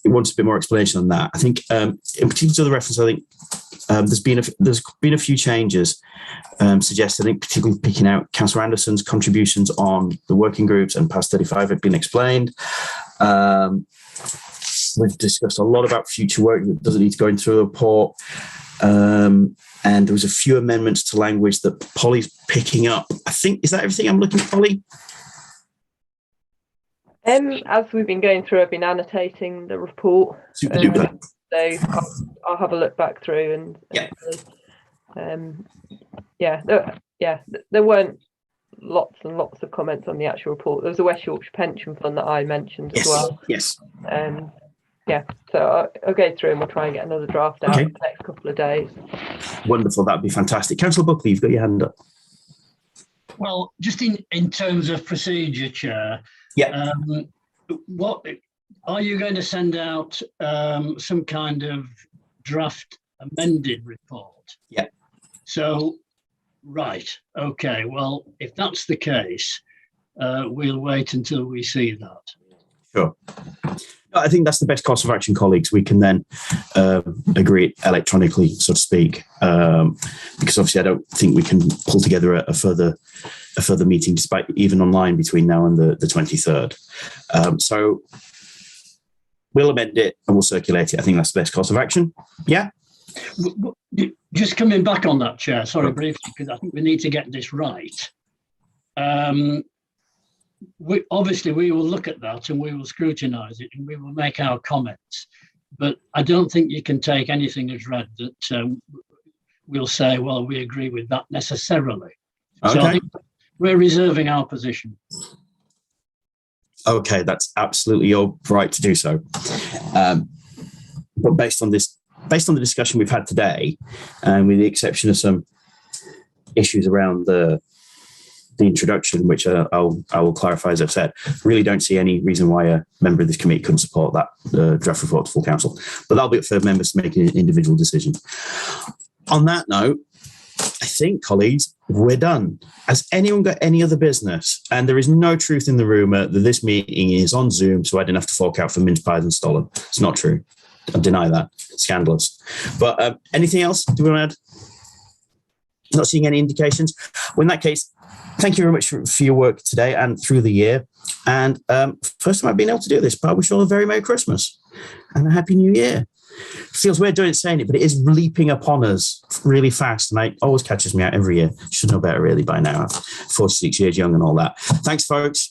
bit more explanation on that. I think, in particular to the reference, I think there's been a few changes suggested. I think particularly picking out Councillor Anderson's contributions on the working groups and past 35 have been explained. We've discussed a lot about future work that doesn't need to go into the report. And there was a few amendments to language that Polly's picking up. I think, is that everything I'm looking for, Polly? As we've been going through, I've been annotating the report. Super duper. So I'll have a look back through there weren't lots and lots of comments on the actual report. There was a West Yorkshire Pension Fund that I mentioned as well. Yes. So I'll go through and we'll try and get another draft out in the next couple of days. Wonderful. That'd be fantastic. Councillor Buckley, you've got your hand up. Well, just in terms of procedure, Chair. Yeah. What are you going to send out? Some kind of draft amended report? Yeah. So, right. Okay. Well, if that's the case, we'll wait until we see that. Sure. I think that's the best course of action, colleagues. We can then agree it electronically, so to speak, because obviously I don't think we can pull together a further meeting, despite even online between now and the 23rd. So we'll amend it and we'll circulate it. I think that's the best course of action. Yeah. Just coming back on that, Chair. Sorry, briefly, because I think we need to get this right. We will look at that and we will scrutinise it and we will make our comments. But I don't think you can take anything as read that we'll say, well, we agree with that necessarily. Okay. So I think we're reserving our position. Okay, that's absolutely your right to do so. But based on the discussion we've had today, and with the exception of some issues around the introduction, which I will clarify, as I've said, really don't see any reason why a member of this committee couldn't support that draft report to full council. But that'll be up for members to make an individual decision. On that note, I think, colleagues, we're done. Has anyone got any other business? And there is no truth in the rumour that this meeting is on Zoom, so I didn't have to fork out for mince pies and Stollen. It's not true. I deny that. It's scandalous. But anything else? Do we want to add? Not seeing any indications. Well, in that case, thank you very much for your work today and through the year. And first time I've been able to do this, but I wish you all a very Merry Christmas and a Happy New Year. Feels weird doing it, saying it, but it is leaping upon us really fast. And it always catches me out every year. Should know better really by now. I'm 46 years young and all that. Thanks, folks.